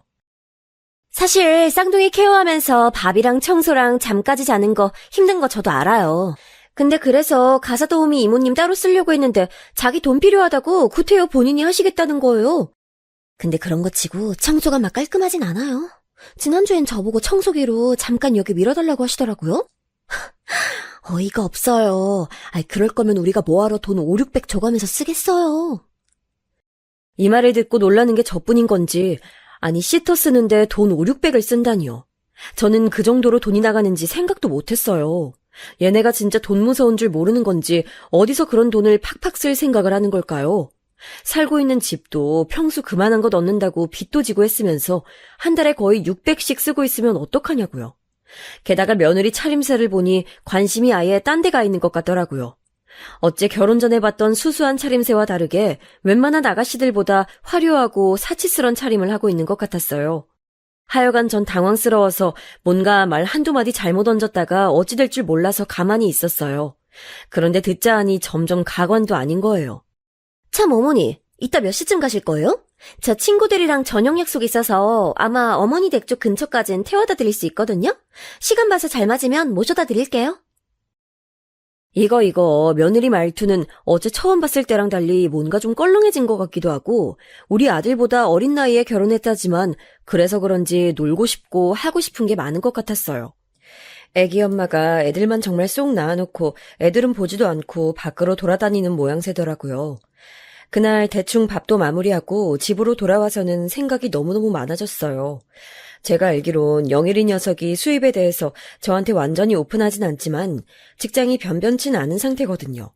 사실 쌍둥이 케어하면서 밥이랑 청소랑 잠까지 자는 거 힘든 거 저도 알아요. 근데 그래서 가사 도우미 이모님 따로 쓰려고 했는데 자기 돈 필요하다고 구태여 본인이 하시겠다는 거예요. 근데 그런 거 치고 청소가 막 깔끔하진 않아요. 지난주엔 저보고 청소기로 잠깐 여기 밀어달라고 하시더라고요. 어이가 없어요. 아이, 그럴 거면 우리가 뭐하러 돈 5,600 줘가면서 쓰겠어요. 이 말을 듣고 놀라는 게 저뿐인 건지 아니 시터 쓰는데 돈 5,600을 쓴다니요. 저는 그 정도로 돈이 나가는지 생각도 못했어요. 얘네가 진짜 돈 무서운 줄 모르는 건지 어디서 그런 돈을 팍팍 쓸 생각을 하는 걸까요? 살고 있는 집도 평수 그만한 거 넣는다고 빚도 지고 했으면서 한 달에 거의 600씩 쓰고 있으면 어떡하냐고요. 게다가 며느리 차림새를 보니 관심이 아예 딴 데 가 있는 것 같더라고요. 어째 결혼 전에 봤던 수수한 차림새와 다르게 웬만한 아가씨들보다 화려하고 사치스런 차림을 하고 있는 것 같았어요. 하여간 전 당황스러워서 뭔가 말 한두 마디 잘못 얹었다가 어찌 될 줄 몰라서 가만히 있었어요. 그런데 듣자 하니 점점 가관도 아닌 거예요. 참 어머니, 이따 몇 시쯤 가실 거예요? 저 친구들이랑 저녁 약속 있어서 아마 어머니 댁 쪽 근처까진 태워다 드릴 수 있거든요? 시간 봐서 잘 맞으면 모셔다 드릴게요. 이거 며느리 말투는 어제 처음 봤을 때랑 달리 뭔가 좀 껄렁해진 것 같기도 하고 우리 아들보다 어린 나이에 결혼했다지만 그래서 그런지 놀고 싶고 하고 싶은 게 많은 것 같았어요. 애기 엄마가 애들만 정말 쏙 낳아놓고 애들은 보지도 않고 밖으로 돌아다니는 모양새더라고요. 그날 대충 밥도 마무리하고 집으로 돌아와서는 생각이 너무너무 많아졌어요. 제가 알기론 영일이 녀석이 수입에 대해서 저한테 완전히 오픈하진 않지만 직장이 변변치는 않은 상태거든요.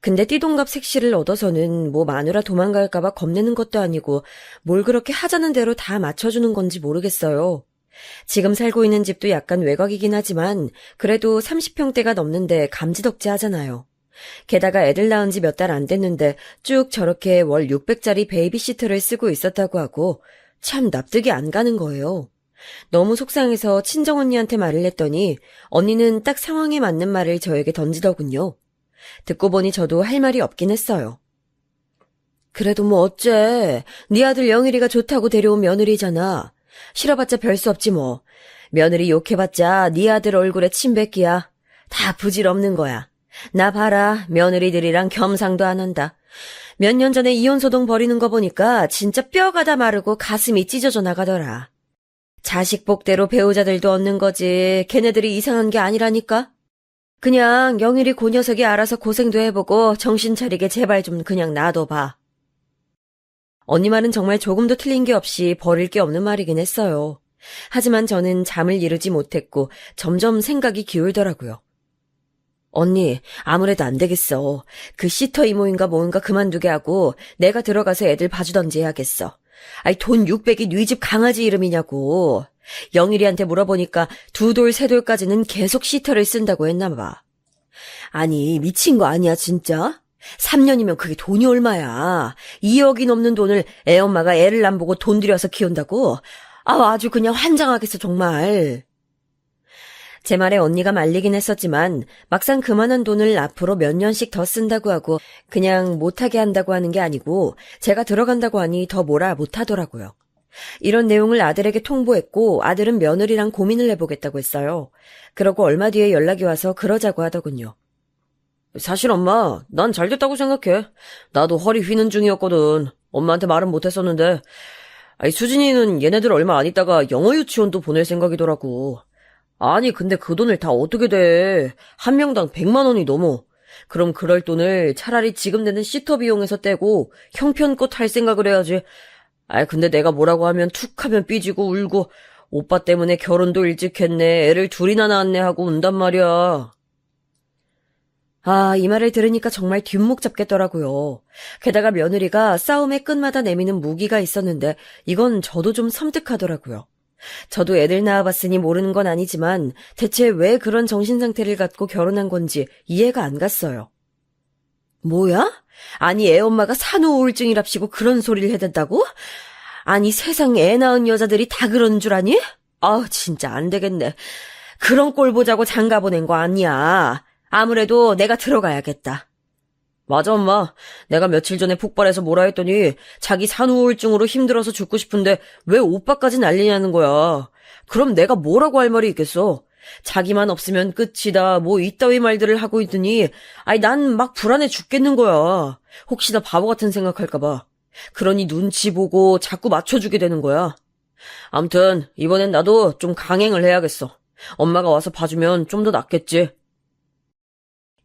근데 띠동갑 색시를 얻어서는 뭐 마누라 도망갈까봐 겁내는 것도 아니고 뭘 그렇게 하자는 대로 다 맞춰주는 건지 모르겠어요. 지금 살고 있는 집도 약간 외곽이긴 하지만 그래도 30평대가 넘는데 감지덕지 하잖아요. 게다가 애들 낳은 지 몇 달 안 됐는데 쭉 저렇게 월 600짜리 베이비시터를 쓰고 있었다고 하고 참 납득이 안 가는 거예요. 너무 속상해서 친정언니한테 말을 했더니 언니는 딱 상황에 맞는 말을 저에게 던지더군요. 듣고 보니 저도 할 말이 없긴 했어요. 그래도 뭐 어째. 네 아들 영일이가 좋다고 데려온 며느리잖아. 싫어봤자 별 수 없지 뭐. 며느리 욕해봤자 네 아들 얼굴에 침 뱉기야. 다 부질없는 거야. 나 봐라. 며느리들이랑 겸상도 안 한다. 몇 년 전에 이혼소동 벌이는 거 보니까 진짜 뼈가 다 마르고 가슴이 찢어져 나가더라. 자식 복대로 배우자들도 얻는 거지. 걔네들이 이상한 게 아니라니까. 그냥 영일이 그 녀석이 알아서 고생도 해보고 정신 차리게 제발 좀 그냥 놔둬봐. 언니 말은 정말 조금도 틀린 게 없이 버릴 게 없는 말이긴 했어요. 하지만 저는 잠을 이루지 못했고 점점 생각이 기울더라고요. 언니, 아무래도 안 되겠어. 그 시터 이모인가 뭔가 그만두게 하고 내가 들어가서 애들 봐주던지 해야겠어. 아이, 돈 600이 네 집 강아지 이름이냐고. 영일이한테 물어보니까 2돌, 3돌까지는 계속 시터를 쓴다고 했나 봐. 아니, 미친 거 아니야, 진짜? 3년이면 그게 돈이 얼마야. 2억이 넘는 돈을 애엄마가 애를 안 보고 돈 들여서 키운다고? 아주 그냥 환장하겠어, 정말. 제 말에 언니가 말리긴 했었지만 막상 그만한 돈을 앞으로 몇 년씩 더 쓴다고 하고 그냥 못하게 한다고 하는 게 아니고 제가 들어간다고 하니 더 뭐라 못하더라고요. 이런 내용을 아들에게 통보했고 아들은 며느리랑 고민을 해보겠다고 했어요. 그러고 얼마 뒤에 연락이 와서 그러자고 하더군요. 사실 엄마, 난 잘 됐다고 생각해. 나도 허리 휘는 중이었거든. 엄마한테 말은 못했었는데. 수진이는 얘네들 얼마 안 있다가 영어 유치원도 보낼 생각이더라고. 아니, 근데 그 돈을 다 어떻게 돼. 한 명당 100만 원이 넘어. 그럼 그럴 돈을 차라리 지금 내는 시터 비용에서 떼고 형편껏 할 생각을 해야지. 근데 내가 뭐라고 하면 툭 하면 삐지고 울고 오빠 때문에 결혼도 일찍 했네. 애를 둘이나 낳았네 하고 운단 말이야. 이 말을 들으니까 정말 뒷목 잡겠더라고요. 게다가 며느리가 싸움의 끝마다 내미는 무기가 있었는데 이건 저도 좀 섬뜩하더라고요. 저도 애들 낳아봤으니 모르는 건 아니지만 대체 왜 그런 정신상태를 갖고 결혼한 건지 이해가 안 갔어요. 뭐야? 아니 애엄마가 산후우울증이랍시고 그런 소리를 해댄다고? 아니 세상 애 낳은 여자들이 다 그러는 줄 아니? 진짜 안 되겠네. 그런 꼴 보자고 장가 보낸 거 아니야. 아무래도 내가 들어가야겠다. 맞아 엄마. 내가 며칠 전에 폭발해서 뭐라 했더니 자기 산후우울증으로 힘들어서 죽고 싶은데 왜 오빠까지 난리냐는 거야. 그럼 내가 뭐라고 할 말이 있겠어. 자기만 없으면 끝이다 뭐 이따위 말들을 하고 있더니 난 막 불안해 죽겠는 거야. 혹시나 바보 같은 생각할까 봐. 그러니 눈치 보고 자꾸 맞춰주게 되는 거야. 암튼 이번엔 나도 좀 강행을 해야겠어. 엄마가 와서 봐주면 좀 더 낫겠지.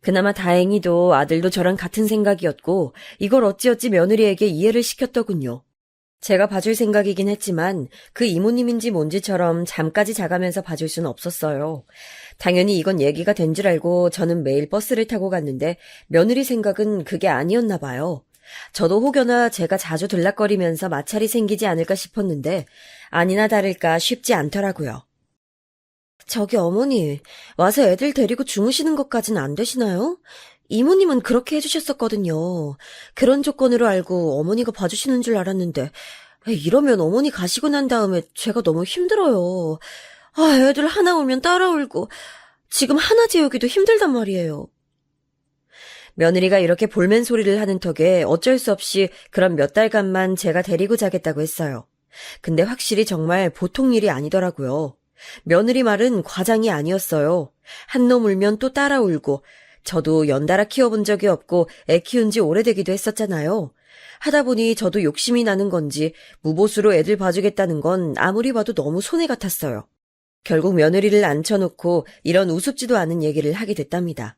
그나마 다행히도 아들도 저랑 같은 생각이었고 이걸 어찌어찌 며느리에게 이해를 시켰더군요. 제가 봐줄 생각이긴 했지만 그 이모님인지 뭔지처럼 잠까지 자가면서 봐줄 순 없었어요. 당연히 이건 얘기가 된 줄 알고 저는 매일 버스를 타고 갔는데 며느리 생각은 그게 아니었나 봐요. 저도 혹여나 제가 자주 들락거리면서 마찰이 생기지 않을까 싶었는데 아니나 다를까 쉽지 않더라고요. 저기 어머니, 와서 애들 데리고 주무시는 것까진 안 되시나요? 이모님은 그렇게 해주셨었거든요. 그런 조건으로 알고 어머니가 봐주시는 줄 알았는데 이러면 어머니 가시고 난 다음에 제가 너무 힘들어요. 애들 하나 오면 따라 울고 지금 하나 재우기도 힘들단 말이에요. 며느리가 이렇게 볼멘 소리를 하는 턱에 어쩔 수 없이 그런 몇 달간만 제가 데리고 자겠다고 했어요. 근데 확실히 정말 보통 일이 아니더라고요. 며느리 말은 과장이 아니었어요. 한 놈 울면 또 따라 울고 저도 연달아 키워본 적이 없고 애 키운 지 오래되기도 했었잖아요. 하다 보니 저도 욕심이 나는 건지 무보수로 애들 봐주겠다는 건 아무리 봐도 너무 손해 같았어요. 결국 며느리를 앉혀놓고 이런 우습지도 않은 얘기를 하게 됐답니다.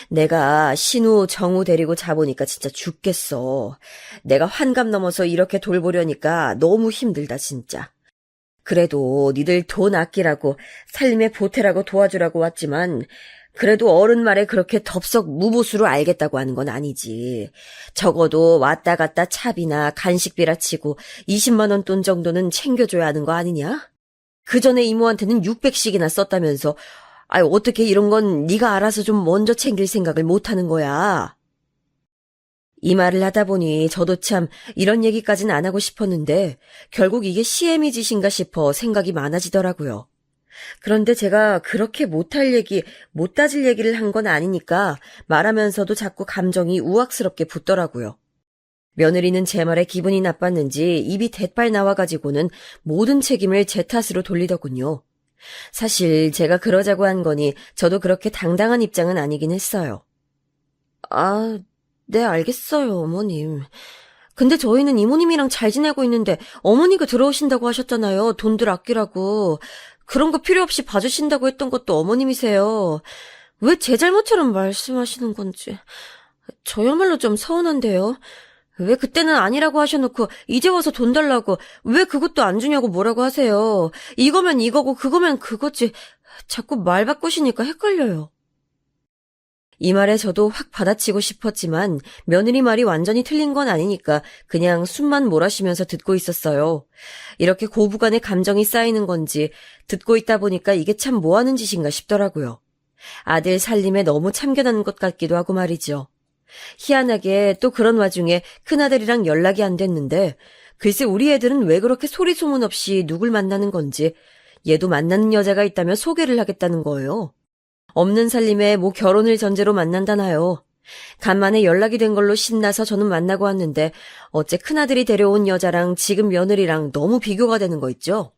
내가 신우, 정우 데리고 자보니까 진짜 죽겠어. 내가 환갑 넘어서 이렇게 돌보려니까 너무 힘들다 진짜. 그래도 니들 돈 아끼라고 삶의 보태라고 도와주라고 왔지만 그래도 어른 말에 그렇게 덥석 무보수로 알겠다고 하는 건 아니지. 적어도 왔다 갔다 차비나 간식비라 치고 20만 원 돈 정도는 챙겨줘야 하는 거 아니냐? 그 전에 이모한테는 600씩이나 썼다면서 어떻게 이런 건 네가 알아서 좀 먼저 챙길 생각을 못하는 거야. 이 말을 하다 보니 저도 참 이런 얘기까진 안 하고 싶었는데 결국 이게 CM이 짓인가 싶어 생각이 많아지더라고요. 그런데 제가 그렇게 못할 얘기, 못 따질 얘기를 한 건 아니니까 말하면서도 자꾸 감정이 우악스럽게 붙더라고요. 며느리는 제 말에 기분이 나빴는지 입이 대빨 나와가지고는 모든 책임을 제 탓으로 돌리더군요. 사실 제가 그러자고 한 거니 저도 그렇게 당당한 입장은 아니긴 했어요. 아, 네, 알겠어요, 어머님. 근데 저희는 이모님이랑 잘 지내고 있는데 어머니가 들어오신다고 하셨잖아요. 돈들 아끼라고. 그런 거 필요 없이 봐주신다고 했던 것도 어머님이세요. 왜 제 잘못처럼 말씀하시는 건지. 저야말로 좀 서운한데요. 왜 그때는 아니라고 하셔놓고 이제 와서 돈 달라고 왜 그것도 안 주냐고 뭐라고 하세요. 이거면 이거고 그거면 그거지. 자꾸 말 바꾸시니까 헷갈려요. 이 말에 저도 확 받아치고 싶었지만 며느리 말이 완전히 틀린 건 아니니까 그냥 숨만 몰아쉬면서 듣고 있었어요. 이렇게 고부간의 감정이 쌓이는 건지 듣고 있다 보니까 이게 참 뭐하는 짓인가 싶더라고요. 아들 살림에 너무 참견하는 것 같기도 하고 말이죠. 희한하게 또 그런 와중에 큰아들이랑 연락이 안 됐는데 글쎄 우리 애들은 왜 그렇게 소리 소문 없이 누굴 만나는 건지 얘도 만나는 여자가 있다며 소개를 하겠다는 거예요. 없는 살림에 뭐 결혼을 전제로 만난다나요. 간만에 연락이 된 걸로 신나서 저는 만나고 왔는데 어째 큰아들이 데려온 여자랑 지금 며느리랑 너무 비교가 되는 거 있죠.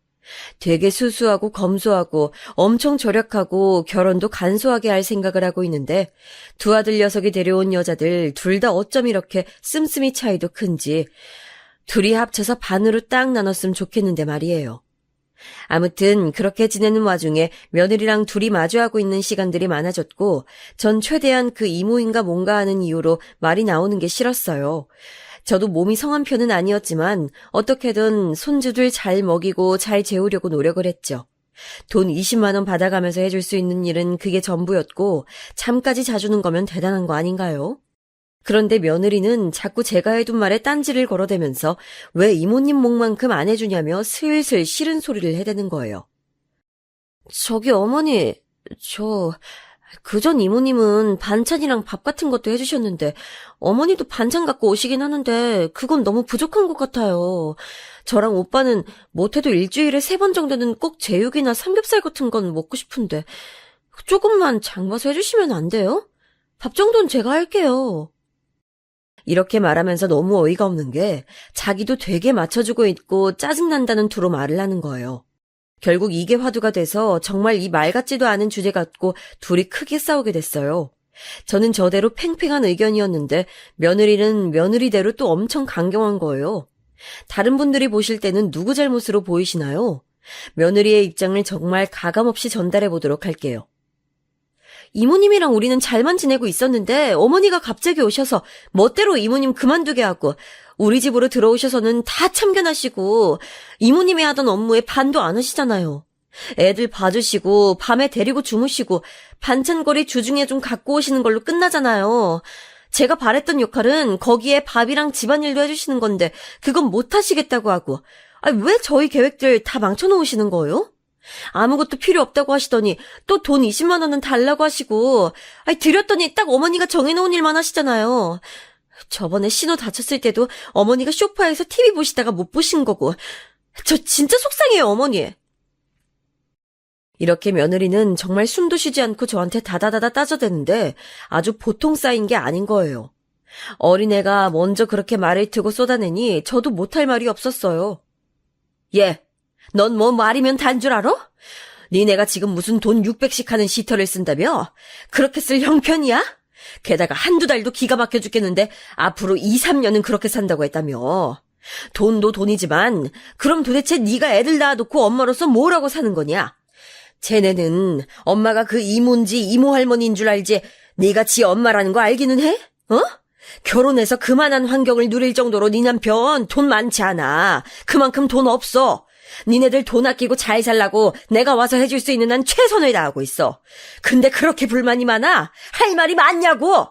되게 수수하고 검소하고 엄청 절약하고 결혼도 간소하게 할 생각을 하고 있는데 두 아들 녀석이 데려온 여자들 둘 다 어쩜 이렇게 씀씀이 차이도 큰지 둘이 합쳐서 반으로 딱 나눴으면 좋겠는데 말이에요. 아무튼 그렇게 지내는 와중에 며느리랑 둘이 마주하고 있는 시간들이 많아졌고 전 최대한 그 이모인가 뭔가 하는 이유로 말이 나오는 게 싫었어요. 저도 몸이 성한 편은 아니었지만 어떻게든 손주들 잘 먹이고 잘 재우려고 노력을 했죠. 돈 20만 원 받아가면서 해줄 수 있는 일은 그게 전부였고 잠까지 자주는 거면 대단한 거 아닌가요? 그런데 며느리는 자꾸 제가 해둔 말에 딴지를 걸어대면서 왜 이모님 목만큼 안 해주냐며 슬슬 싫은 소리를 해대는 거예요. 저기 어머니, 그전 이모님은 반찬이랑 밥 같은 것도 해주셨는데 어머니도 반찬 갖고 오시긴 하는데 그건 너무 부족한 것 같아요. 저랑 오빠는 못해도 일주일에 3번 정도는 꼭 제육이나 삼겹살 같은 건 먹고 싶은데 조금만 장 봐서 해주시면 안 돼요? 밥 정도는 제가 할게요. 이렇게 말하면서 너무 어이가 없는 게 자기도 되게 맞춰주고 있고 짜증난다는 투로 말을 하는 거예요. 결국 이게 화두가 돼서 정말 이 말 같지도 않은 주제 갖고 둘이 크게 싸우게 됐어요. 저는 저대로 팽팽한 의견이었는데 며느리는 며느리대로 또 엄청 강경한 거예요. 다른 분들이 보실 때는 누구 잘못으로 보이시나요? 며느리의 입장을 정말 가감없이 전달해 보도록 할게요. 이모님이랑 우리는 잘만 지내고 있었는데 어머니가 갑자기 오셔서 멋대로 이모님 그만두게 하고 우리 집으로 들어오셔서는 다 참견하시고 이모님이 하던 업무에 반도 안 하시잖아요. 애들 봐주시고 밤에 데리고 주무시고 반찬거리 주중에 좀 갖고 오시는 걸로 끝나잖아요. 제가 바랬던 역할은 거기에 밥이랑 집안일도 해주시는 건데 그건 못 하시겠다고 하고 왜 저희 계획들 다 망쳐놓으시는 거예요? 아무것도 필요 없다고 하시더니 또 돈 20만 원은 달라고 하시고 드렸더니 딱 어머니가 정해놓은 일만 하시잖아요. 저번에 신호 다쳤을 때도 어머니가 소파에서 TV 보시다가 못 보신 거고 저 진짜 속상해요 어머니. 이렇게 며느리는 정말 숨도 쉬지 않고 저한테 다다다다 따져대는데 아주 보통 쌓인 게 아닌 거예요. 어린애가 먼저 그렇게 말을 트고 쏟아내니 저도 못할 말이 없었어요. 넌 뭐 말이면 단 줄 알아? 니네가 지금 무슨 돈 600씩 하는 시터를 쓴다며? 그렇게 쓸 형편이야? 게다가 한두 달도 기가 막혀 죽겠는데 앞으로 2, 3년은 그렇게 산다고 했다며. 돈도 돈이지만 그럼 도대체 네가 애들 낳아놓고 엄마로서 뭐라고 사는 거냐? 쟤네는 엄마가 그 이모인지 이모 할머니인 줄 알지 네가 지 엄마라는 거 알기는 해? 결혼해서 그만한 환경을 누릴 정도로 네 남편 돈 많지 않아. 그만큼 돈 없어. 니네들 돈 아끼고 잘 살라고 내가 와서 해줄 수 있는 한 최선을 다하고 있어. 근데 그렇게 불만이 많아? 할 말이 많냐고!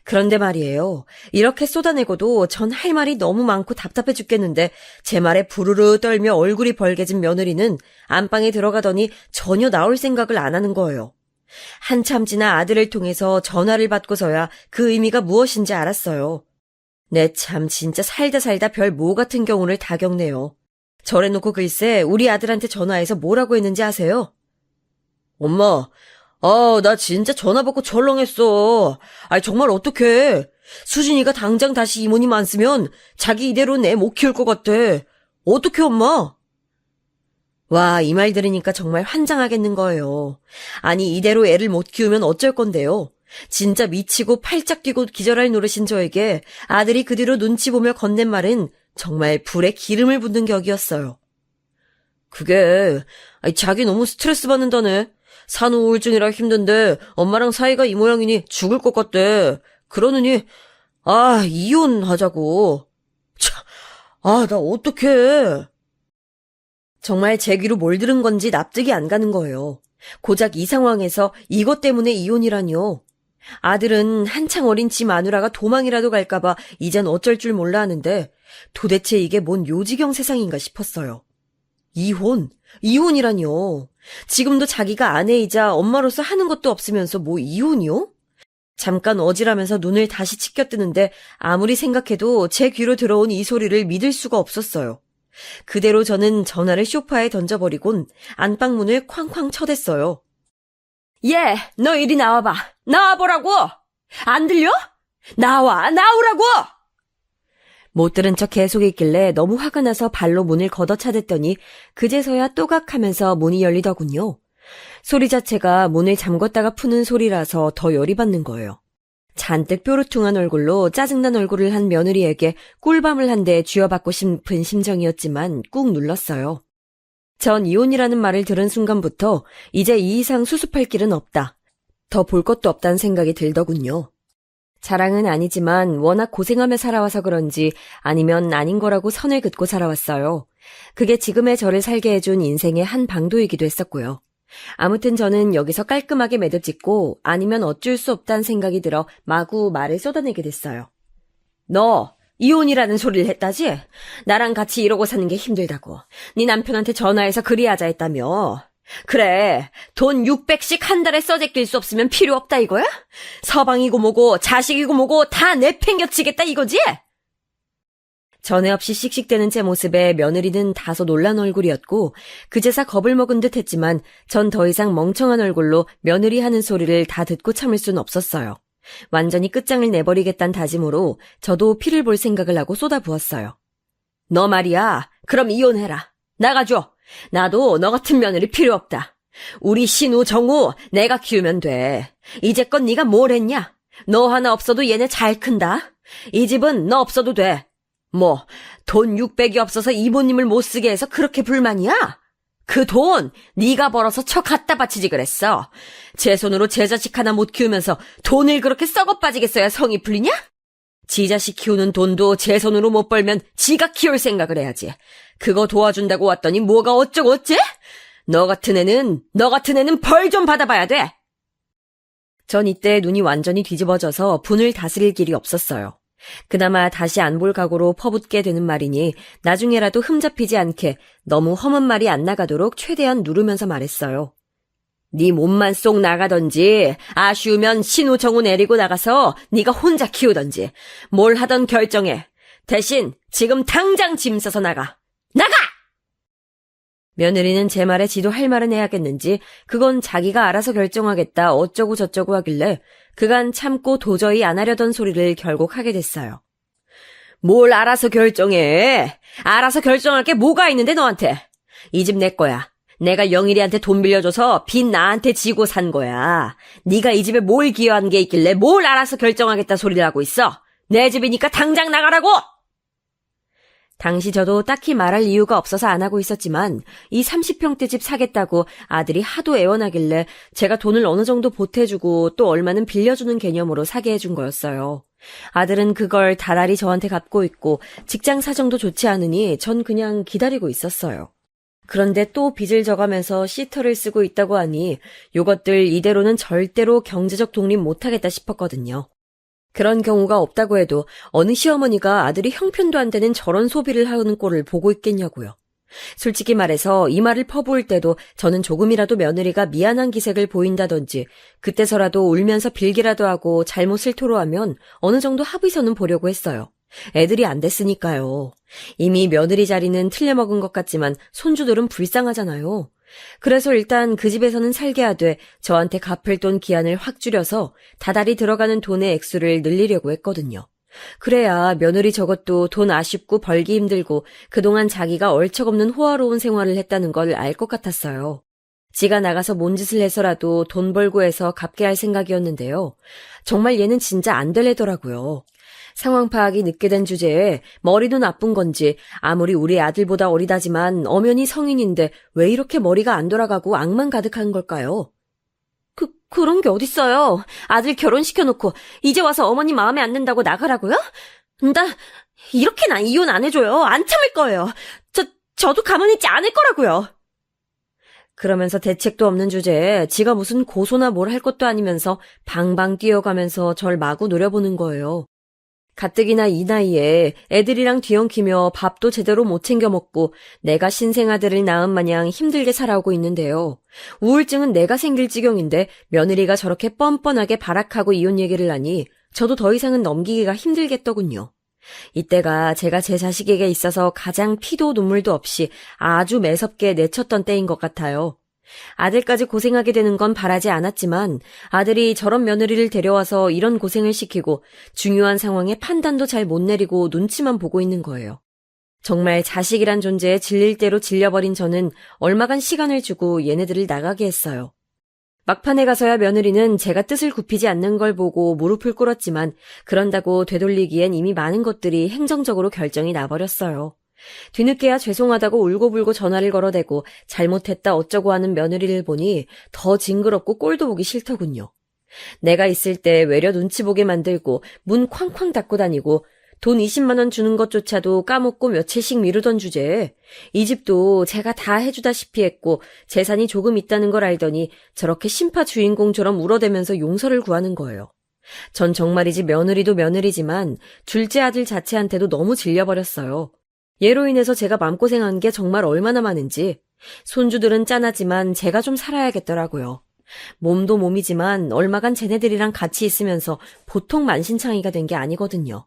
그런데 말이에요. 이렇게 쏟아내고도 전 할 말이 너무 많고 답답해 죽겠는데 제 말에 부르르 떨며 얼굴이 벌개진 며느리는 안방에 들어가더니 전혀 나올 생각을 안 하는 거예요. 한참 지나 아들을 통해서 전화를 받고서야 그 의미가 무엇인지 알았어요. 내 참 진짜 살다 살다 별 모 같은 경우를 다 겪네요. 저래놓고 글쎄 우리 아들한테 전화해서 뭐라고 했는지 아세요? 엄마, 나 진짜 전화 받고 철렁했어. 정말 어떡해. 수진이가 당장 다시 이모님 안 쓰면 자기 이대로는 애 못 키울 것 같아. 어떡해, 엄마? 와, 이 말 들으니까 정말 환장하겠는 거예요. 아니, 이대로 애를 못 키우면 어쩔 건데요. 진짜 미치고 팔짝 뛰고 기절할 노릇인 저에게 아들이 그 뒤로 눈치 보며 건넨 말은 정말 불에 기름을 붓는 격이었어요. 그게, 자기 너무 스트레스 받는다네. 산후 우울증이라 힘든데 엄마랑 사이가 이 모양이니 죽을 것 같대. 그러느니 이혼하자고. 참, 나 어떡해. 정말 제 귀로 뭘 들은 건지 납득이 안 가는 거예요. 고작 이 상황에서 이것 때문에 이혼이라니요. 아들은 한창 어린 지 마누라가 도망이라도 갈까봐 이젠 어쩔 줄 몰라 하는데 도대체 이게 뭔 요지경 세상인가 싶었어요. 이혼이라니요. 지금도 자기가 아내이자 엄마로서 하는 것도 없으면서 뭐 이혼이요? 잠깐 어지라면서 눈을 다시 치켜뜨는데 아무리 생각해도 제 귀로 들어온 이 소리를 믿을 수가 없었어요. 그대로 저는 전화를 소파에 던져버리곤 안방문을 쾅쾅 쳐댔어요. 너 이리 나와봐. 나와보라고! 안 들려? 나오라고! 못 들은 척 계속 있길래 너무 화가 나서 발로 문을 걷어차댔더니 그제서야 또각하면서 문이 열리더군요. 소리 자체가 문을 잠궜다가 푸는 소리라서 더 열이 받는 거예요. 잔뜩 뾰루퉁한 얼굴로 짜증난 얼굴을 한 며느리에게 꿀밤을 한 대 쥐어받고 싶은 심정이었지만 꾹 눌렀어요. 전 이혼이라는 말을 들은 순간부터 이제 이 이상 수습할 길은 없다. 더 볼 것도 없다는 생각이 들더군요. 자랑은 아니지만 워낙 고생하며 살아와서 그런지 아니면 아닌 거라고 선을 긋고 살아왔어요. 그게 지금의 저를 살게 해준 인생의 한 방도이기도 했었고요. 아무튼 저는 여기서 깔끔하게 매듭 짓고 아니면 어쩔 수 없다는 생각이 들어 마구 말을 쏟아내게 됐어요. 너 이혼이라는 소리를 했다지? 나랑 같이 이러고 사는 게 힘들다고. 네 남편한테 전화해서 그리하자 했다며. 그래, 돈 600씩 한 달에 써제낄 수 없으면 필요 없다 이거야? 서방이고 뭐고 자식이고 뭐고 다 내팽겨치겠다 이거지? 전에 없이 씩씩대는 제 모습에 며느리는 다소 놀란 얼굴이었고 그제서 겁을 먹은 듯 했지만 전 더 이상 멍청한 얼굴로 며느리 하는 소리를 다 듣고 참을 순 없었어요. 완전히 끝장을 내버리겠다는 다짐으로 저도 피를 볼 생각을 하고 쏟아부었어요. 너 말이야, 그럼 이혼해라. 나가줘. 나도 너 같은 며느리 필요 없다. 우리 신우, 정우 내가 키우면 돼. 이제껏 네가 뭘 했냐? 너 하나 없어도 얘네 잘 큰다. 이 집은 너 없어도 돼. 뭐, 돈 600이 없어서 이모님을 못 쓰게 해서 그렇게 불만이야? 그 돈 네가 벌어서 쳐 갖다 바치지 그랬어. 제 손으로 제 자식 하나 못 키우면서 돈을 그렇게 썩어 빠지게 써야 성이 풀리냐? 지 자식 키우는 돈도 제 손으로 못 벌면 지가 키울 생각을 해야지. 그거 도와준다고 왔더니 뭐가 어쩌고 어째? 너 같은 애는 벌 좀 받아봐야 돼. 전 이때 눈이 완전히 뒤집어져서 분을 다스릴 길이 없었어요. 그나마 다시 안 볼 각오로 퍼붓게 되는 말이니 나중에라도 흠잡히지 않게 너무 험한 말이 안 나가도록 최대한 누르면서 말했어요. 네 몸만 쏙 나가던지 아쉬우면 신우 정우 내리고 나가서 네가 혼자 키우던지 뭘 하던 결정해. 대신 지금 당장 짐 싸서 나가. 나가! 며느리는 제 말에 지도 할 말은 해야겠는지 그건 자기가 알아서 결정하겠다 어쩌고 저쩌고 하길래 그간 참고 도저히 안 하려던 소리를 결국 하게 됐어요. 뭘 알아서 결정해. 알아서 결정할 게 뭐가 있는데 너한테. 이 집 내 거야. 내가 영일이한테 돈 빌려줘서 빚 나한테 지고 산 거야. 네가 이 집에 뭘 기여한 게 있길래 뭘 알아서 결정하겠다 소리를 하고 있어. 내 집이니까 당장 나가라고! 당시 저도 딱히 말할 이유가 없어서 안 하고 있었지만 이 30평대 집 사겠다고 아들이 하도 애원하길래 제가 돈을 어느 정도 보태주고 또 얼마는 빌려주는 개념으로 사게 해준 거였어요. 아들은 그걸 다달이 저한테 갚고 있고 직장 사정도 좋지 않으니 전 그냥 기다리고 있었어요. 그런데 또 빚을 져가면서 시터를 쓰고 있다고 하니 요것들 이대로는 절대로 경제적 독립 못하겠다 싶었거든요. 그런 경우가 없다고 해도 어느 시어머니가 아들이 형편도 안 되는 저런 소비를 하는 꼴을 보고 있겠냐고요. 솔직히 말해서 이 말을 퍼부을 때도 저는 조금이라도 며느리가 미안한 기색을 보인다든지 그때서라도 울면서 빌기라도 하고 잘못을 토로하면 어느 정도 합의서는 보려고 했어요. 애들이 안 됐으니까요. 이미 며느리 자리는 틀려먹은 것 같지만 손주들은 불쌍하잖아요. 그래서 일단 그 집에서는 살게 하되 저한테 갚을 돈 기한을 확 줄여서 다달이 들어가는 돈의 액수를 늘리려고 했거든요. 그래야 며느리 저것도 돈 아쉽고 벌기 힘들고 그동안 자기가 얼척없는 호화로운 생활을 했다는 걸 알 것 같았어요. 지가 나가서 뭔 짓을 해서라도 돈 벌고 해서 갚게 할 생각이었는데요. 정말 얘는 진짜 안 될래더라고요. 상황 파악이 늦게 된 주제에 머리도 나쁜 건지 아무리 우리 아들보다 어리다지만 엄연히 성인인데 왜 이렇게 머리가 안 돌아가고 악만 가득한 걸까요? 그런 게 어딨어요. 아들 결혼시켜놓고 이제 와서 어머니 마음에 안 든다고 나가라고요? 이렇게는 이혼 안 해줘요. 안 참을 거예요. 저도 가만히 있지 않을 거라고요. 그러면서 대책도 없는 주제에 지가 무슨 고소나 뭘 할 것도 아니면서 방방 뛰어가면서 절 마구 노려보는 거예요. 가뜩이나 이 나이에 애들이랑 뒤엉키며 밥도 제대로 못 챙겨 먹고 내가 신생아들을 낳은 마냥 힘들게 살아오고 있는데요. 우울증은 내가 생길 지경인데 며느리가 저렇게 뻔뻔하게 발악하고 이혼 얘기를 하니 저도 더 이상은 넘기기가 힘들겠더군요. 이때가 제가 제 자식에게 있어서 가장 피도 눈물도 없이 아주 매섭게 내쳤던 때인 것 같아요. 아들까지 고생하게 되는 건 바라지 않았지만 아들이 저런 며느리를 데려와서 이런 고생을 시키고 중요한 상황에 판단도 잘 못 내리고 눈치만 보고 있는 거예요. 정말 자식이란 존재에 질릴 대로 질려버린 저는 얼마간 시간을 주고 얘네들을 나가게 했어요. 막판에 가서야 며느리는 제가 뜻을 굽히지 않는 걸 보고 무릎을 꿇었지만 그런다고 되돌리기엔 이미 많은 것들이 행정적으로 결정이 나버렸어요. 뒤늦게야 죄송하다고 울고불고 전화를 걸어대고 잘못했다 어쩌고 하는 며느리를 보니 더 징그럽고 꼴도 보기 싫더군요. 내가 있을 때 외려 눈치 보게 만들고 문 쾅쾅 닫고 다니고 돈 20만 원 주는 것조차도 까먹고 며칠씩 미루던 주제에 이 집도 제가 다 해주다시피 했고 재산이 조금 있다는 걸 알더니 저렇게 심파 주인공처럼 울어대면서 용서를 구하는 거예요. 전 정말이지 며느리도 며느리지만 둘째 아들 자체한테도 너무 질려버렸어요. 얘로 인해서 제가 마음고생한 게 정말 얼마나 많은지. 손주들은 짠하지만 제가 좀 살아야겠더라고요. 몸도 몸이지만 얼마간 쟤네들이랑 같이 있으면서 보통 만신창이가 된 게 아니거든요.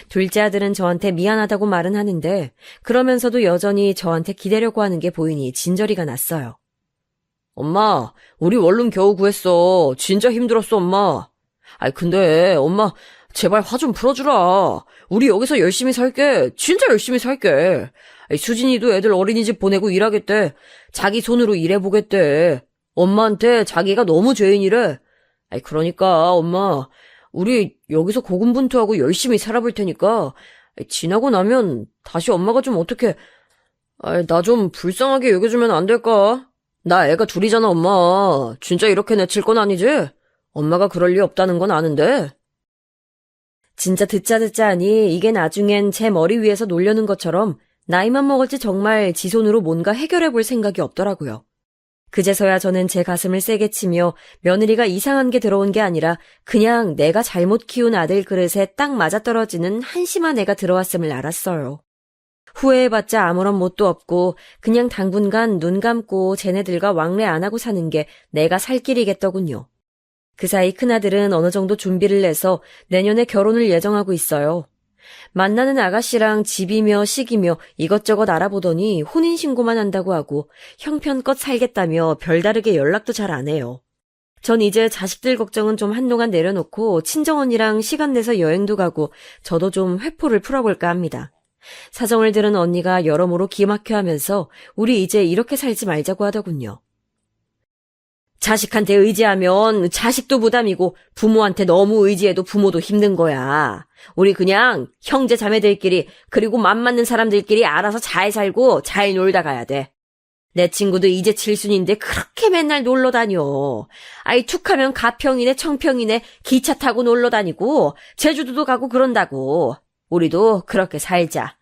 둘째 아들은 저한테 미안하다고 말은 하는데 그러면서도 여전히 저한테 기대려고 하는 게 보이니 진저리가 났어요. 엄마, 우리 원룸 겨우 구했어. 진짜 힘들었어, 엄마. 근데 엄마 제발 화 좀 풀어주라. 우리 여기서 열심히 살게. 진짜 열심히 살게. 수진이도 애들 어린이집 보내고 일하겠대. 자기 손으로 일해보겠대. 엄마한테 자기가 너무 죄인이래. 그러니까 엄마, 우리 여기서 고군분투하고 열심히 살아볼 테니까 지나고 나면 다시 엄마가 좀 어떻게 나 좀 불쌍하게 여겨주면 안 될까? 나 애가 둘이잖아, 엄마. 진짜 이렇게 내칠 건 아니지? 엄마가 그럴 리 없다는 건 아는데. 진짜 듣자 하니 이게 나중엔 제 머리 위에서 놀려는 것처럼 나이만 먹을지 정말 지 손으로 뭔가 해결해 볼 생각이 없더라고요. 그제서야 저는 제 가슴을 세게 치며 며느리가 이상한 게 들어온 게 아니라 그냥 내가 잘못 키운 아들 그릇에 딱 맞아떨어지는 한심한 애가 들어왔음을 알았어요. 후회해봤자 아무런 뭣도 없고 그냥 당분간 눈 감고 쟤네들과 왕래 안 하고 사는 게 내가 살 길이겠더군요. 그 사이 큰아들은 어느 정도 준비를 해서 내년에 결혼을 예정하고 있어요. 만나는 아가씨랑 집이며 시기며 이것저것 알아보더니 혼인신고만 한다고 하고 형편껏 살겠다며 별다르게 연락도 잘 안 해요. 전 이제 자식들 걱정은 좀 한동안 내려놓고 친정언니랑 시간 내서 여행도 가고 저도 좀 회포를 풀어볼까 합니다. 사정을 들은 언니가 여러모로 기막혀하면서 우리 이제 이렇게 살지 말자고 하더군요. 자식한테 의지하면 자식도 부담이고 부모한테 너무 의지해도 부모도 힘든 거야. 우리 그냥 형제 자매들끼리 그리고 맘 맞는 사람들끼리 알아서 잘 살고 잘 놀다 가야 돼. 내 친구도 이제 칠순인데 그렇게 맨날 놀러 다녀. 툭하면 가평이네 청평이네 기차 타고 놀러 다니고 제주도도 가고 그런다고. 우리도 그렇게 살자.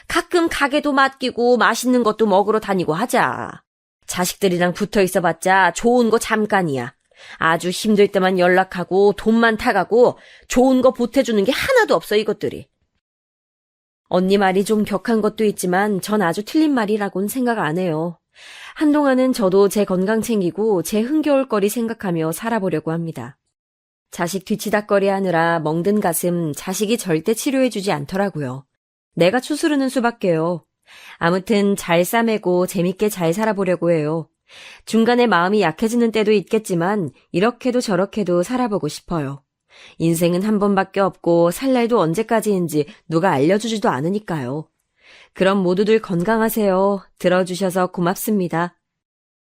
가끔 가게도 맡기고 맛있는 것도 먹으러 다니고 하자. 자식들이랑 붙어 있어봤자 좋은 거 잠깐이야. 아주 힘들 때만 연락하고 돈만 타가고 좋은 거 보태주는 게 하나도 없어 이것들이. 언니 말이 좀 격한 것도 있지만 전 아주 틀린 말이라고는 생각 안 해요. 한동안은 저도 제 건강 챙기고 제 흥겨울 거리 생각하며 살아보려고 합니다. 자식 뒤치다꺼리 하느라 멍든 가슴 자식이 절대 치료해주지 않더라고요. 내가 추스르는 수밖에요. 아무튼 잘 싸매고 재밌게 잘 살아보려고 해요. 중간에 마음이 약해지는 때도 있겠지만 이렇게도 저렇게도 살아보고 싶어요. 인생은 한 번밖에 없고 살 날도 언제까지인지 누가 알려주지도 않으니까요. 그럼 모두들 건강하세요. 들어주셔서 고맙습니다.